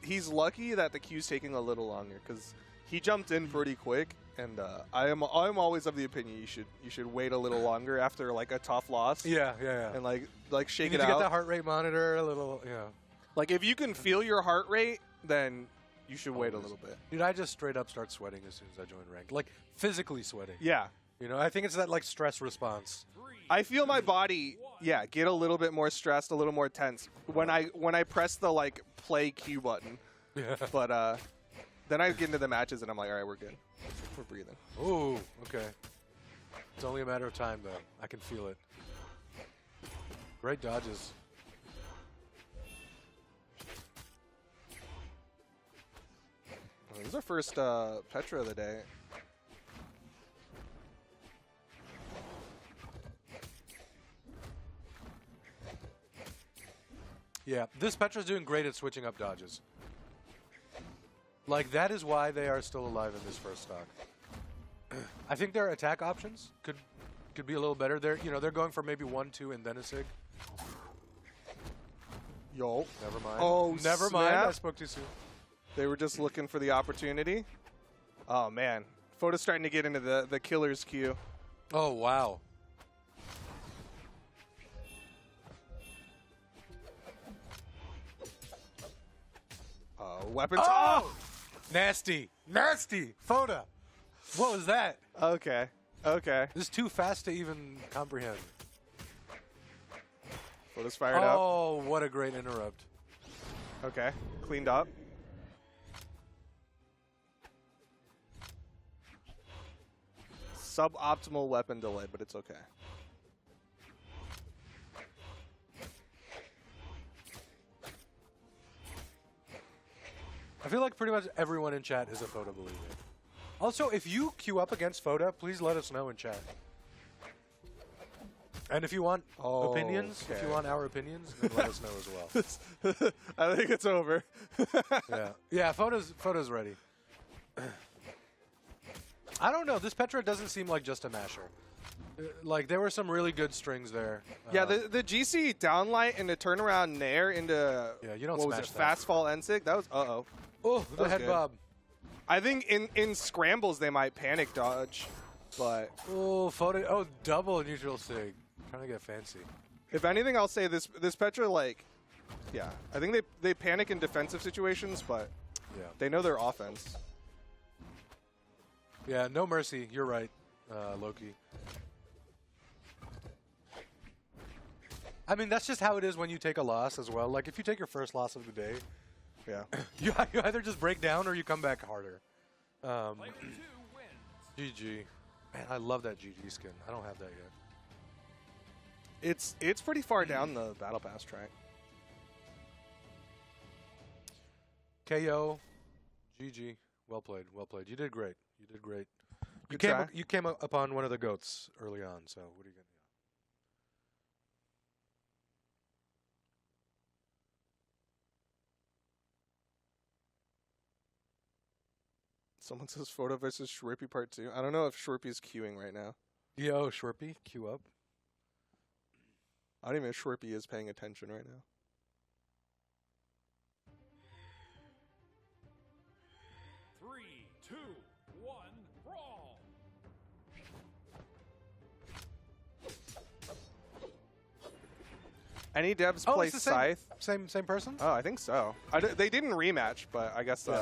Speaker 2: He's lucky that the queue's taking a little longer because he jumped in pretty quick, and I'm always of the opinion you should wait a little longer after like a tough loss.
Speaker 1: Yeah.
Speaker 2: And like shake
Speaker 1: you
Speaker 2: it
Speaker 1: need to
Speaker 2: out.
Speaker 1: get the heart rate monitor a little. Yeah.
Speaker 2: Like if you can feel your heart rate, then you should wait a little bit.
Speaker 1: Dude, I just straight up start sweating as soon as I join ranked, like physically sweating.
Speaker 2: Yeah.
Speaker 1: You know, I think it's that like stress response.
Speaker 2: I feel my body, get a little bit more stressed, a little more tense when I press the like play Q button.
Speaker 1: Yeah.
Speaker 2: But then I get into the matches and I'm like, all right, we're good. We're breathing.
Speaker 1: Ooh, okay. It's only a matter of time, though. I can feel it. Great dodges.
Speaker 2: This is our first Petra of the day.
Speaker 1: Yeah, this Petra's doing great at switching up dodges. Like, that is why they are still alive in this first stock. I think their attack options could be a little better. They're going for maybe 1-2 and then a sig.
Speaker 2: Yo.
Speaker 1: Never mind.
Speaker 2: Oh,
Speaker 1: never mind. I spoke too soon.
Speaker 2: They were just looking for the opportunity. Oh man, Foda's starting to get into the killer's queue.
Speaker 1: Oh wow.
Speaker 2: Weapons.
Speaker 1: Oh! Nasty. Nasty. Foda. What was that?
Speaker 2: Okay.
Speaker 1: This is too fast to even comprehend.
Speaker 2: Foda's fired up.
Speaker 1: Oh, what a great interrupt.
Speaker 2: Okay. Cleaned up. Suboptimal weapon delay, but it's okay.
Speaker 1: I feel like pretty much everyone in chat is a Foda believer. Also, if you queue up against Foda, please let us know in chat. And if you want opinions, if you want our opinions, then let us know as well.
Speaker 2: I think it's over.
Speaker 1: Yeah, Foda's ready. I don't know. This Petra doesn't seem like just a masher. Like, there were some really good strings there.
Speaker 2: Yeah, the GC downlight and the turnaround nair into
Speaker 1: you don't
Speaker 2: what was it, fast fall N-sig? That was
Speaker 1: Oh, the head bob.
Speaker 2: I think in scrambles they might panic dodge, but
Speaker 1: Foda. Oh, double neutral sig. Trying to get fancy.
Speaker 2: If anything, I'll say this Petra, like, I think they panic in defensive situations, but they know their offense.
Speaker 1: Yeah, no mercy. You're right, Loki. I mean, that's just how it is when you take a loss as well. Like, if you take your first loss of the day, you either just break down or you come back harder. GG. Man, I love that GG skin. I don't have that yet.
Speaker 2: It's pretty far down the Battle Pass track.
Speaker 1: KO. GG. Well played. Well played. You did great. You did great. You came upon one of the GOATs early on, so what are you going to do?
Speaker 2: Someone says Foda versus Shwerpy Part 2. I don't know if Shwerpy's queuing right now.
Speaker 1: Yo, Shwerpy, queue up.
Speaker 2: I don't even know if Shwerpy is paying attention right now.
Speaker 3: Three, two, one, brawl.
Speaker 2: Any devs play Scythe?
Speaker 1: Same person?
Speaker 2: Oh, I think so. They didn't rematch, but I guess they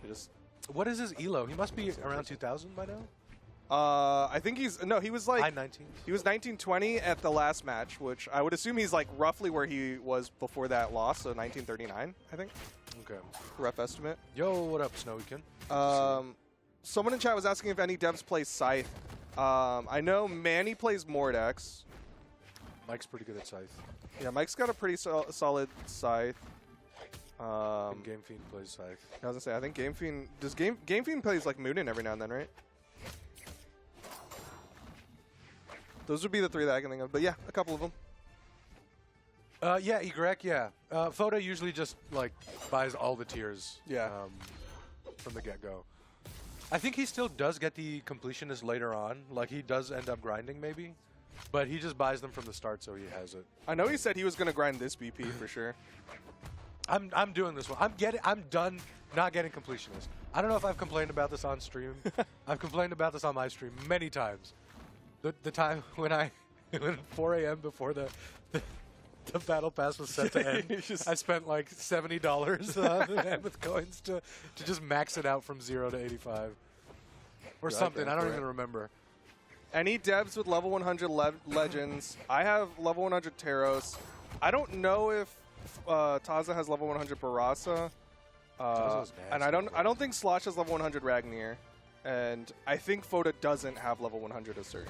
Speaker 2: just...
Speaker 1: What is his elo? He must be around 2000 by now?
Speaker 2: I think he was like...
Speaker 1: I-19.
Speaker 2: He was 1920 at the last match, which I would assume he's like roughly where he was before that loss, so 1939, I think.
Speaker 1: Okay.
Speaker 2: Rough estimate.
Speaker 1: Yo, what up, Snowykin?
Speaker 2: Someone in chat was asking if any devs play Scythe. I know Manny plays Mordex.
Speaker 1: Mike's pretty good at Scythe.
Speaker 2: Yeah, Mike's got a pretty solid Scythe.
Speaker 1: And Game Fiend plays Scythe.
Speaker 2: I was gonna say, I think Game Fiend does. Game Fiend plays like Moonin every now and then, right? Those would be the 3 that I can think of. But yeah, a couple of them.
Speaker 1: Yeah, Egrek, yeah. Foda usually just like buys all the tiers.
Speaker 2: Yeah.
Speaker 1: From the get-go. I think he still does get the completionist later on. Like he does end up grinding maybe, but he just buys them from the start, so he has it.
Speaker 2: I know he said he was gonna grind this BP for sure.
Speaker 1: I'm doing this one. I'm done not getting completionist. I don't know if I've complained about this on stream. I've complained about this on my stream many times. The time when when 4 a.m. before the battle pass was set to end, I spent like $70 on Mammoth coins to just max it out from 0 to 85 or something. I don't even remember.
Speaker 2: Any devs with level 100 legends? I have level 100 Taros. I don't know if Taza has level 100 Barasa. And I don't think Slosh has level 100 Ragnir. And I think Foda doesn't have level 100 Assert.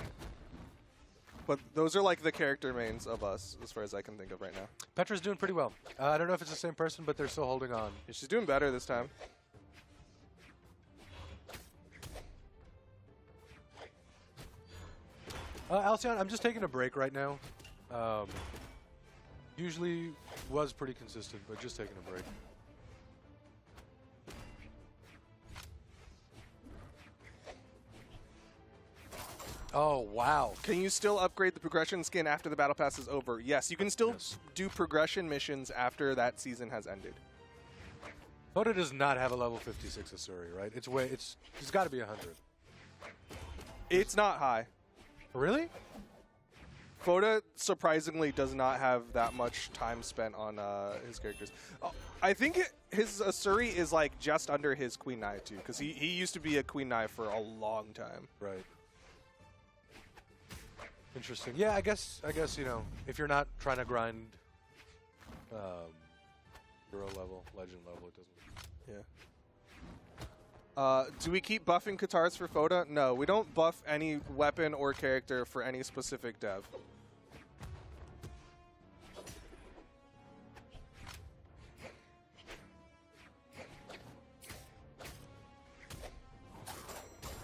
Speaker 2: But those are like the character mains of us, as far as I can think of right now.
Speaker 1: Petra's doing pretty well. I don't know if it's the same person, but they're still holding on.
Speaker 2: Yeah, she's doing better this time.
Speaker 1: Alcyon, I'm just taking a break right now. Usually was pretty consistent, but just taking a break. Oh, wow.
Speaker 2: Can you still upgrade the progression skin after the battle pass is over? Yes, you can still do progression missions after that season has ended.
Speaker 1: Foda does not have a level 56 Asuri, right? It's got to be 100.
Speaker 2: It's not high.
Speaker 1: Really?
Speaker 2: Foda surprisingly does not have that much time spent on his characters. I think his Asuri is like just under his Queen Nai too, because he used to be a Queen Nai for a long time.
Speaker 1: Right. Interesting. Yeah, I guess you know, if you're not trying to grind hero level, legend level, it doesn't.
Speaker 2: Yeah. Do we keep buffing Katars for Foda? No, we don't buff any weapon or character for any specific dev.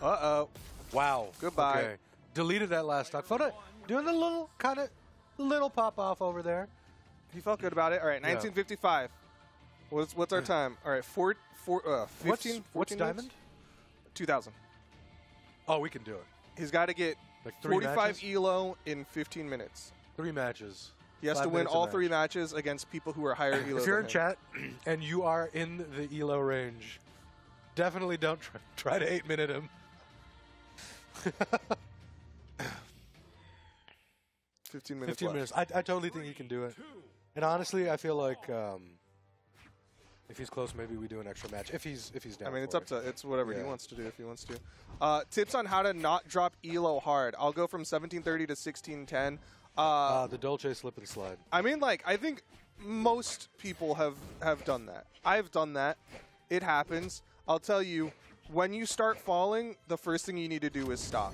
Speaker 2: Uh-oh.
Speaker 1: Wow.
Speaker 2: Goodbye.
Speaker 1: Okay. Deleted that last stock. Foda doing a little pop off over there.
Speaker 2: He felt good about it. All right, 1955. What's our time? All right, 15.
Speaker 1: What's diamond?
Speaker 2: 2000.
Speaker 1: Oh, we can do it.
Speaker 2: He's got to get
Speaker 1: like
Speaker 2: 45
Speaker 1: matches?
Speaker 2: ELO in 15 minutes.
Speaker 1: 3 matches.
Speaker 2: He has to win all 3 matches against people who are higher ELO.
Speaker 1: If you're in chat and you are in the ELO range, definitely don't try to 8-minute him.
Speaker 2: 15 minutes
Speaker 1: 15 minutes. I totally think he can do it. And honestly, I feel like if he's close, maybe we do an extra match. If he's down.
Speaker 2: I mean, it's whatever he wants to do if he wants to. Tips on how to not drop ELO hard. I'll go from 1730 to 1610.
Speaker 1: The Dolce slip and slide.
Speaker 2: I mean, like, I think most people have done that. I've done that. It happens. I'll tell you, when you start falling, the first thing you need to do is stop.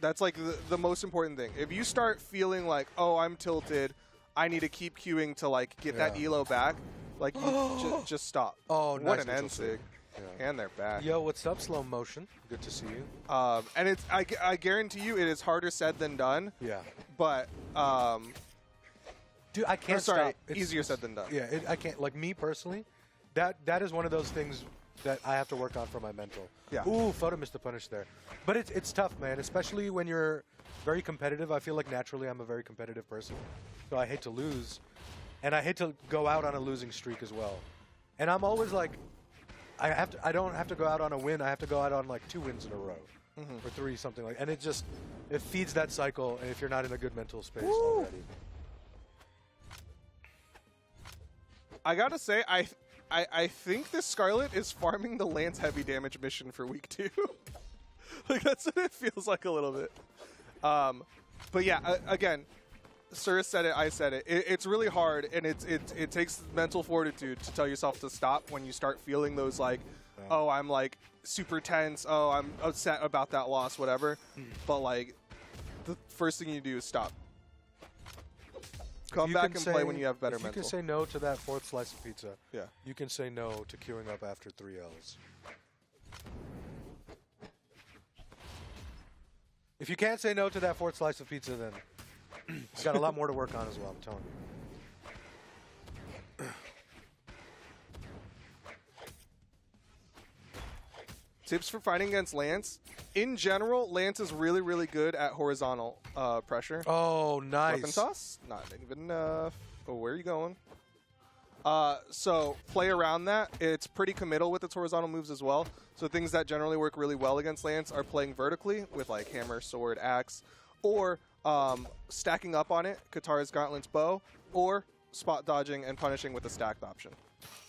Speaker 2: That's like the most important thing. If you start feeling like, oh, I'm tilted, I need to keep queuing to like get that ELO back, like you just stop.
Speaker 1: Oh,
Speaker 2: what
Speaker 1: nice
Speaker 2: an end sig. Yeah. And they're back.
Speaker 1: Yo, what's up, slow motion? Good to see you.
Speaker 2: And it's I guarantee you it is harder said than done.
Speaker 1: Yeah.
Speaker 2: But
Speaker 1: dude, I can't
Speaker 2: sorry,
Speaker 1: stop.
Speaker 2: Easier said than done.
Speaker 1: Yeah, I can't. Like me personally, that is one of those things that I have to work on for my mental.
Speaker 2: Yeah.
Speaker 1: Ooh, Foda missed the punish there. But it's tough, man, especially when you're very competitive. I feel like naturally I'm a very competitive person. So I hate to lose. And I hate to go out on a losing streak as well. And I'm always like, I don't have to go out on a win. I have to go out on like 2 wins in a row. Or 3, something like that. And it feeds that cycle if you're not in a good mental space already.
Speaker 2: I gotta say, I think this Scarlet is farming the Lance heavy damage mission for week 2. Like, that's what it feels like a little bit. But yeah, again, Sir said it, I said it. It's really hard, and it takes mental fortitude to tell yourself to stop when you start feeling those like, oh, I'm like super tense. Oh, I'm upset about that loss, whatever. But like, the first thing you do is stop. Come back and play when you have better mental.
Speaker 1: You can say no to that 4th slice of pizza.
Speaker 2: Yeah.
Speaker 1: You can say no to queuing up after 3 Ls. If you can't say no to that 4th slice of pizza, then you've got a lot more to work on as well, I'm telling you.
Speaker 2: Tips for fighting against Lance. In general, Lance is really, really good at horizontal pressure.
Speaker 1: Oh, nice.
Speaker 2: Weapon toss? Not even enough. Oh, where are you going? So play around that. It's pretty committal with its horizontal moves as well. So things that generally work really well against Lance are playing vertically with like hammer, sword, axe, or stacking up on it, Katara's Gauntlet's bow, or spot dodging and punishing with a stacked option.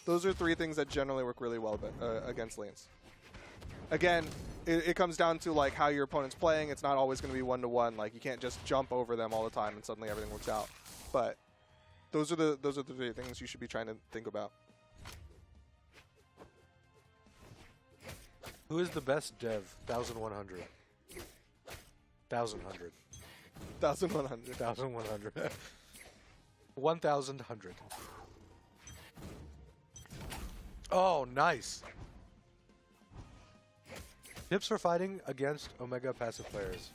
Speaker 2: Those are 3 things that generally work really well against Lance. Again, it comes down to like how your opponent's playing. It's not always going to be 1-to-1. Like you can't just jump over them all the time and suddenly everything works out. But those are the 3 things you should be trying to think about.
Speaker 1: Who is the best dev? 1,100. 1,100.
Speaker 2: 1,100.
Speaker 1: 1,100. 1,100. Oh, nice. Tips for fighting against Omega passive players.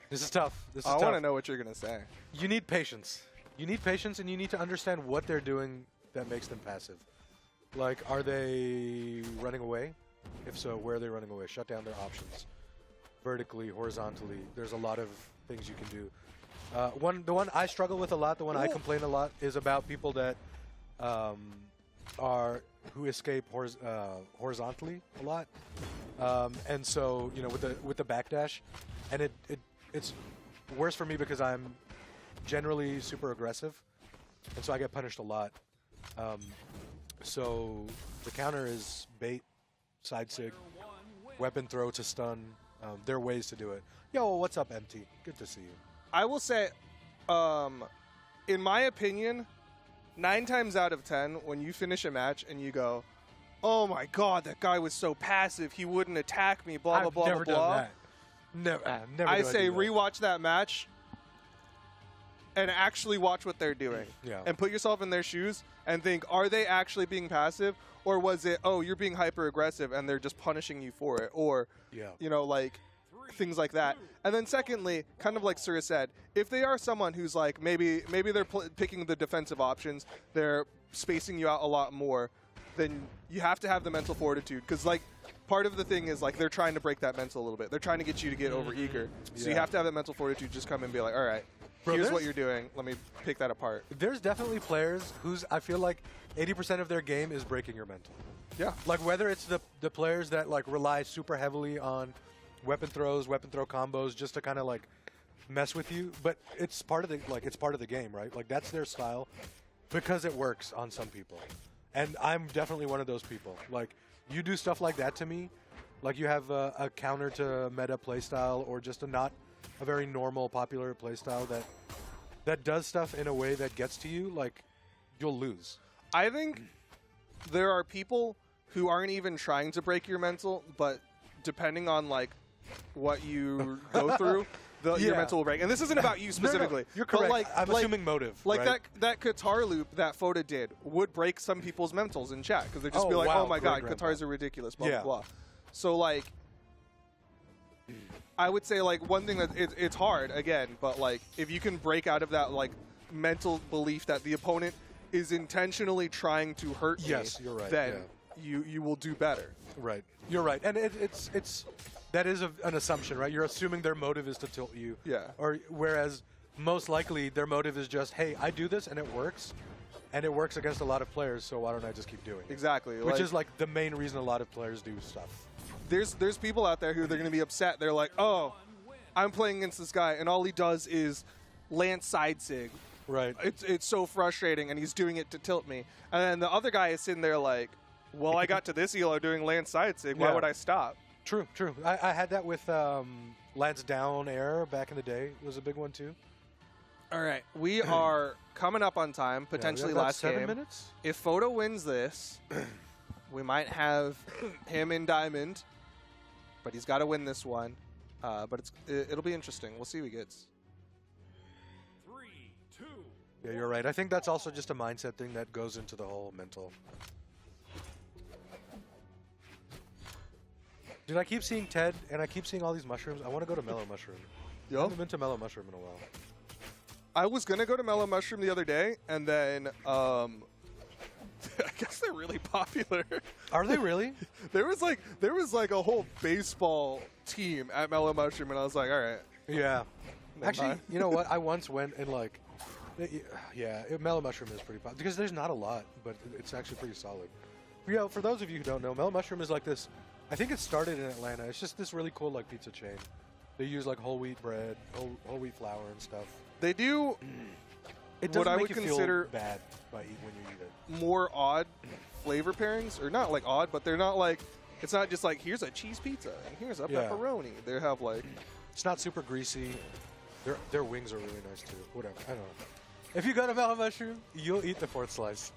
Speaker 1: This is tough.
Speaker 2: I want to know what you're going to say.
Speaker 1: You need patience. You need patience, and you need to understand what they're doing that makes them passive. Like, are they running away? If so, where are they running away? Shut down their options. Vertically, horizontally. There's a lot of things you can do. The one I struggle with a lot, the one I complain a lot, is about people that who escape horizontally a lot. And so, you know, with the backdash, and it's worse for me because I'm generally super aggressive, and so I get punished a lot. So the counter is bait, side sig, weapon throw to stun. There are ways to do it. Yo, what's up, MT? Good to see you.
Speaker 2: I will say, in my opinion, 9 times out of 10, when you finish a match and you go, oh my god, that guy was so passive, he wouldn't attack me, blah, blah, blah,
Speaker 1: I've never
Speaker 2: blah,
Speaker 1: done
Speaker 2: blah.
Speaker 1: that. Never.
Speaker 2: I say rewatch that match and actually watch what they're doing.
Speaker 1: Yeah.
Speaker 2: And put yourself in their shoes and think, are they actually being passive? Or was it, oh, you're being hyper-aggressive and they're just punishing you for it? Or, you know, like, things like that. And then secondly, kind of like Sura said, if they are someone who's like, maybe they're picking the defensive options, they're spacing you out a lot more, then you have to have the mental fortitude. Because, like, part of the thing is, like, they're trying to break that mental a little bit. They're trying to get you to get over-eager. So you have to have that mental fortitude, just come and be like, all right, here's what you're doing. Let me pick that apart.
Speaker 1: There's definitely players whose I feel like 80% of their game is breaking your mental.
Speaker 2: Yeah.
Speaker 1: Like, whether it's the players that, like, rely super heavily on weapon throws, weapon throw combos, just to kind of, like, mess with you. But it's part of the game, right? Like, that's their style because it works on some people. And I'm definitely one of those people. Like, you do stuff like that to me, like you have a counter to meta playstyle or just not a very normal, popular playstyle that does stuff in a way that gets to you, like, you'll lose.
Speaker 2: I think there are people who aren't even trying to break your mental, but depending on, like, what you go through, your mental will break. And this isn't about you specifically.
Speaker 1: No, you're correct.
Speaker 2: But, like,
Speaker 1: I'm assuming motive.
Speaker 2: Like,
Speaker 1: right?
Speaker 2: that Qatar loop that Foda did would break some people's mentals in chat because they'd just be like,
Speaker 1: wow,
Speaker 2: oh my god,
Speaker 1: great
Speaker 2: Qatars are ridiculous, blah,
Speaker 1: yeah.
Speaker 2: blah, blah. So, like, I would say, like, one thing that it's hard, again, but, like, if you can break out of that, like, mental belief that the opponent is intentionally trying to hurt me,
Speaker 1: you're right.
Speaker 2: then you will do better.
Speaker 1: Right. You're right. And it's that is an assumption, right? You're assuming their motive is to tilt you.
Speaker 2: Yeah.
Speaker 1: Or whereas most likely their motive is just, hey, I do this and it works. And it works against a lot of players, so why don't I just keep doing it?
Speaker 2: Exactly.
Speaker 1: Which is, like, the main reason a lot of players do stuff.
Speaker 2: There's people out there who they're going to be upset. They're like, oh, I'm playing against this guy, and all he does is Lance side sig.
Speaker 1: Right.
Speaker 2: It's so frustrating, and he's doing it to tilt me. And then the other guy is sitting there like, well, I got to this elo doing Lance side sig. Why would I stop?
Speaker 1: True. I had that with Lance Down Air back in the day. It was a big one too.
Speaker 2: All right, we are coming up on time, potentially
Speaker 1: about
Speaker 2: last
Speaker 1: 7
Speaker 2: game.
Speaker 1: minutes?
Speaker 2: If Foda wins this, we might have him in Diamond, but he's got to win this one. But it'll be interesting. We'll see who he gets.
Speaker 3: 3, 2.
Speaker 1: Yeah, you're right. I think that's also just a mindset thing that goes into the whole mental. Dude, I keep seeing Ted, and I keep seeing all these mushrooms. I want to go to Mellow Mushroom. I haven't been to Mellow Mushroom in a while.
Speaker 2: I was going to go to Mellow Mushroom the other day, and then I guess they're really popular.
Speaker 1: Are they really?
Speaker 2: There was like a whole baseball team at Mellow Mushroom, and I was like, all right.
Speaker 1: Yeah.
Speaker 2: Never
Speaker 1: Actually,
Speaker 2: mind.
Speaker 1: you know what? I once went and like, Mellow Mushroom is pretty popular because there's not a lot, but it's actually pretty solid. You know, for those of you who don't know, Mellow Mushroom is like this. I think it started in Atlanta. It's just this really cool like pizza chain. They use like whole wheat bread, whole wheat flour and stuff.
Speaker 2: They do
Speaker 1: It
Speaker 2: what
Speaker 1: doesn't
Speaker 2: I
Speaker 1: make
Speaker 2: would
Speaker 1: you
Speaker 2: consider
Speaker 1: feel bad when you eat it.
Speaker 2: more odd flavor pairings, or not like odd, but they're not like, it's not just like, here's a cheese pizza and here's a pepperoni. They have like...
Speaker 1: It's not super greasy. Their wings are really nice too. Whatever. I don't know. If you go to Mellow Mushroom, you'll eat the 4th slice.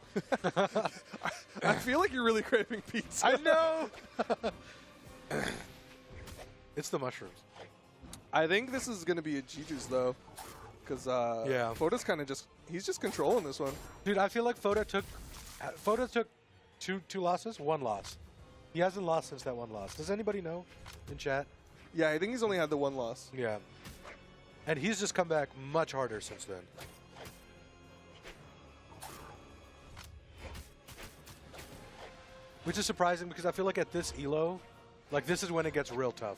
Speaker 2: I feel like you're really craving pizza.
Speaker 1: I know! It's the mushrooms.
Speaker 2: I think this is going to be a Gigi's though, because Foda's kind of he's just controlling this one.
Speaker 1: Dude, I feel like Foda took two losses, 1 loss. He hasn't lost since that 1 loss. Does anybody know in chat?
Speaker 2: Yeah, I think he's only had the 1 loss.
Speaker 1: Yeah. And he's just come back much harder since then. Which is surprising because I feel like at this elo, like this is when it gets real tough.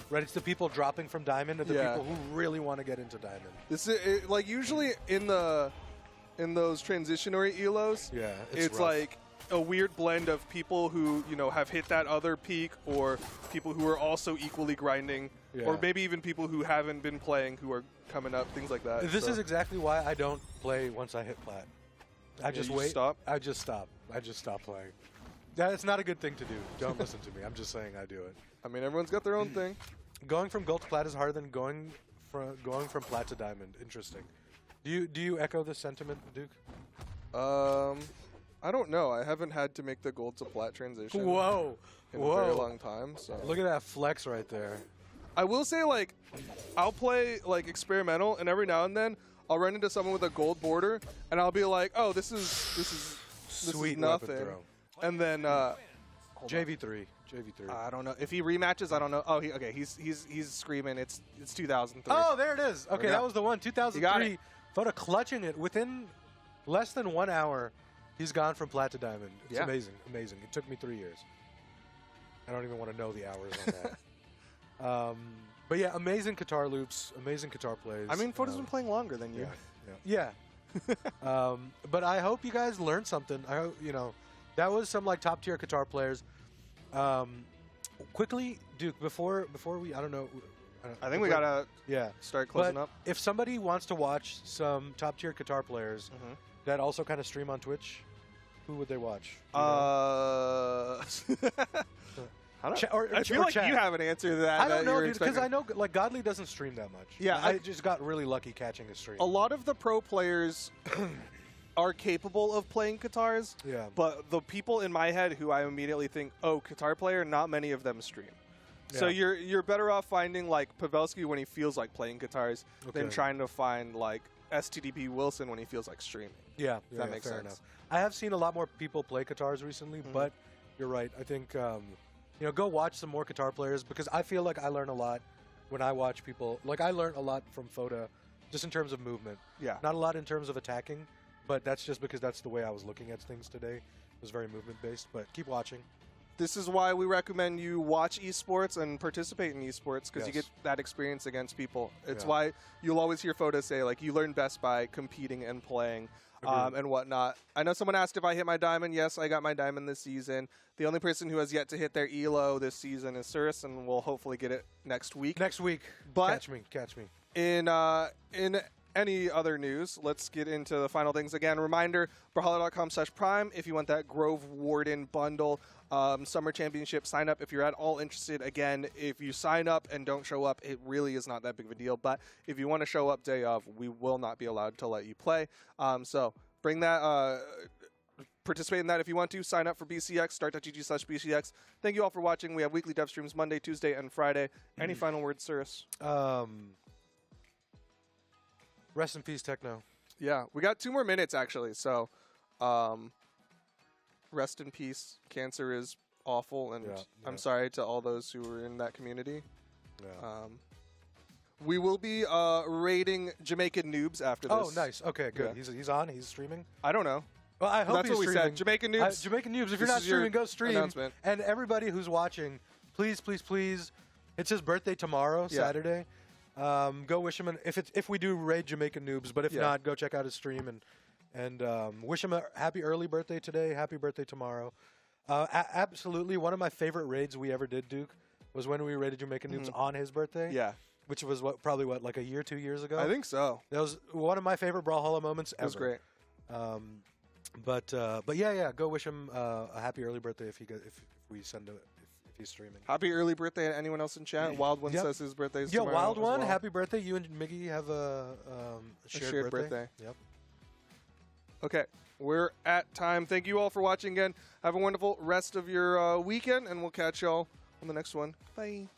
Speaker 1: Right? It's the people dropping from Diamond and the people who really want to get into Diamond.
Speaker 2: This is like usually in those transitionary elos, it's
Speaker 1: rough.
Speaker 2: like a weird blend of people who, you know, have hit that other peak, or people who are also equally grinding, or maybe even people who haven't been playing who are coming up, things like that.
Speaker 1: This is exactly why I don't play once I hit plat. I just wait.
Speaker 2: Stop?
Speaker 1: I just stop. I just stop playing. That's not a good thing to do. Don't listen to me. I'm just saying I do it.
Speaker 2: I mean, everyone's got their own thing.
Speaker 1: Going from gold to plat is harder than going from plat to diamond. Interesting. Do you echo this sentiment, Duke?
Speaker 2: I don't know. I haven't had to make the gold to plat transition.
Speaker 1: Whoa.
Speaker 2: In a very long time. So
Speaker 1: look at that flex right there.
Speaker 2: I will say, like, I'll play like experimental, and every now and then I'll run into someone with a gold border, and I'll be like, "Oh, this is
Speaker 1: Sweet
Speaker 2: nothing."
Speaker 1: weapon throw.
Speaker 2: And then
Speaker 1: JV3.
Speaker 2: I don't know if he rematches. I don't know. Oh, he's screaming. It's 2003.
Speaker 1: Oh, there it is. Okay, that was the one. 2003. Foda clutching it within less than 1 hour. He's gone from plat to diamond. It's amazing. It took me 3 years. I don't even want to know the hours on that. But yeah, amazing guitar loops, amazing guitar plays.
Speaker 2: I mean, Foda's been playing longer than you.
Speaker 1: Yeah. But I hope you guys learned something. I hope, that was some like top tier guitar players. Quickly, Duke, before we, I don't know.
Speaker 2: I think we gotta start closing up.
Speaker 1: If somebody wants to watch some top tier guitar players that also kind of stream on Twitch, who would they watch?
Speaker 2: I feel like you have an answer to that.
Speaker 1: I don't know, dude, because I know like Godly doesn't stream that much.
Speaker 2: Yeah,
Speaker 1: I just got really lucky catching a stream.
Speaker 2: A lot of the pro players are capable of playing guitars.
Speaker 1: Yeah.
Speaker 2: But the people in my head who I immediately think, oh, guitar player, not many of them stream. Yeah. So you're better off finding like Pavelski when he feels like playing guitars than trying to find like STDP Wilson when he feels like streaming.
Speaker 1: Yeah,
Speaker 2: if that makes
Speaker 1: fair
Speaker 2: sense.
Speaker 1: Enough. I have seen a lot more people play guitars recently, but you're right. I think go watch some more guitar players because I feel like I learn a lot when I watch people. Like I learned a lot from Foda, just in terms of movement.
Speaker 2: Yeah.
Speaker 1: Not a lot in terms of attacking, but that's just because that's the way I was looking at things today. It was very movement based. But keep watching.
Speaker 2: This is why we recommend you watch esports and participate in esports because you get that experience against people. It's why you'll always hear Foda say like you learn best by competing and playing. And whatnot. I know someone asked if I hit my diamond. Yes, I got my diamond this season. The only person who has yet to hit their elo this season is Cirrus, and we'll hopefully get it next week.
Speaker 1: Next week.
Speaker 2: But
Speaker 1: catch me.
Speaker 2: In any other news, let's get into the final things. Again, reminder, brawlhalla.com/prime if you want that Grove Warden bundle. Summer Championship sign up if you're at all interested. Again, if you sign up and don't show up, it really is not that big of a deal. But if you want to show up day of, we will not be allowed to let you play. So bring that, participate in that if you want to. Sign up for BCX, start.gg/BCX. Thank you all for watching. We have weekly dev streams Monday, Tuesday, and Friday. Any final words, Cirrus?
Speaker 1: Rest in peace, Techno.
Speaker 2: Yeah, we got 2 more minutes, actually. So, rest in peace. Cancer is awful, and I'm sorry to all those who were in that community.
Speaker 1: Yeah.
Speaker 2: We will be raiding Jamaican Noobs after this.
Speaker 1: Oh, nice. Okay, good.
Speaker 2: Yeah.
Speaker 1: He's on. He's streaming.
Speaker 2: I don't know.
Speaker 1: Well, I hope
Speaker 2: That's
Speaker 1: he's
Speaker 2: what we
Speaker 1: streaming.
Speaker 2: said. Jamaican Noobs.
Speaker 1: Jamaican Noobs. If
Speaker 2: This
Speaker 1: you're not
Speaker 2: is your
Speaker 1: streaming, go stream.
Speaker 2: announcement.
Speaker 1: And everybody who's watching, please, please, please. It's his birthday tomorrow, Saturday. Go wish him if we do raid Jamaican Noobs, but if not, go check out his stream and wish him a happy early birthday today, happy birthday tomorrow. Absolutely, one of my favorite raids we ever did, Duke, was when we raided Jamaican Noobs on his birthday.
Speaker 2: Yeah.
Speaker 1: Which was probably like a year, 2 years ago.
Speaker 2: I think so.
Speaker 1: That was one of my favorite Brawlhalla moments ever.
Speaker 2: It was great.
Speaker 1: But yeah, go wish him a happy early birthday if we send if he's streaming.
Speaker 2: Happy early birthday to anyone else in chat. Wild One says his birthday is tomorrow.
Speaker 1: Yeah, Wild One,
Speaker 2: well.
Speaker 1: happy birthday. You and Miggy have a shared birthday. Yep.
Speaker 2: Okay, we're at time. Thank you all for watching again. Have a wonderful rest of your weekend, and we'll catch y'all on the next one. Bye.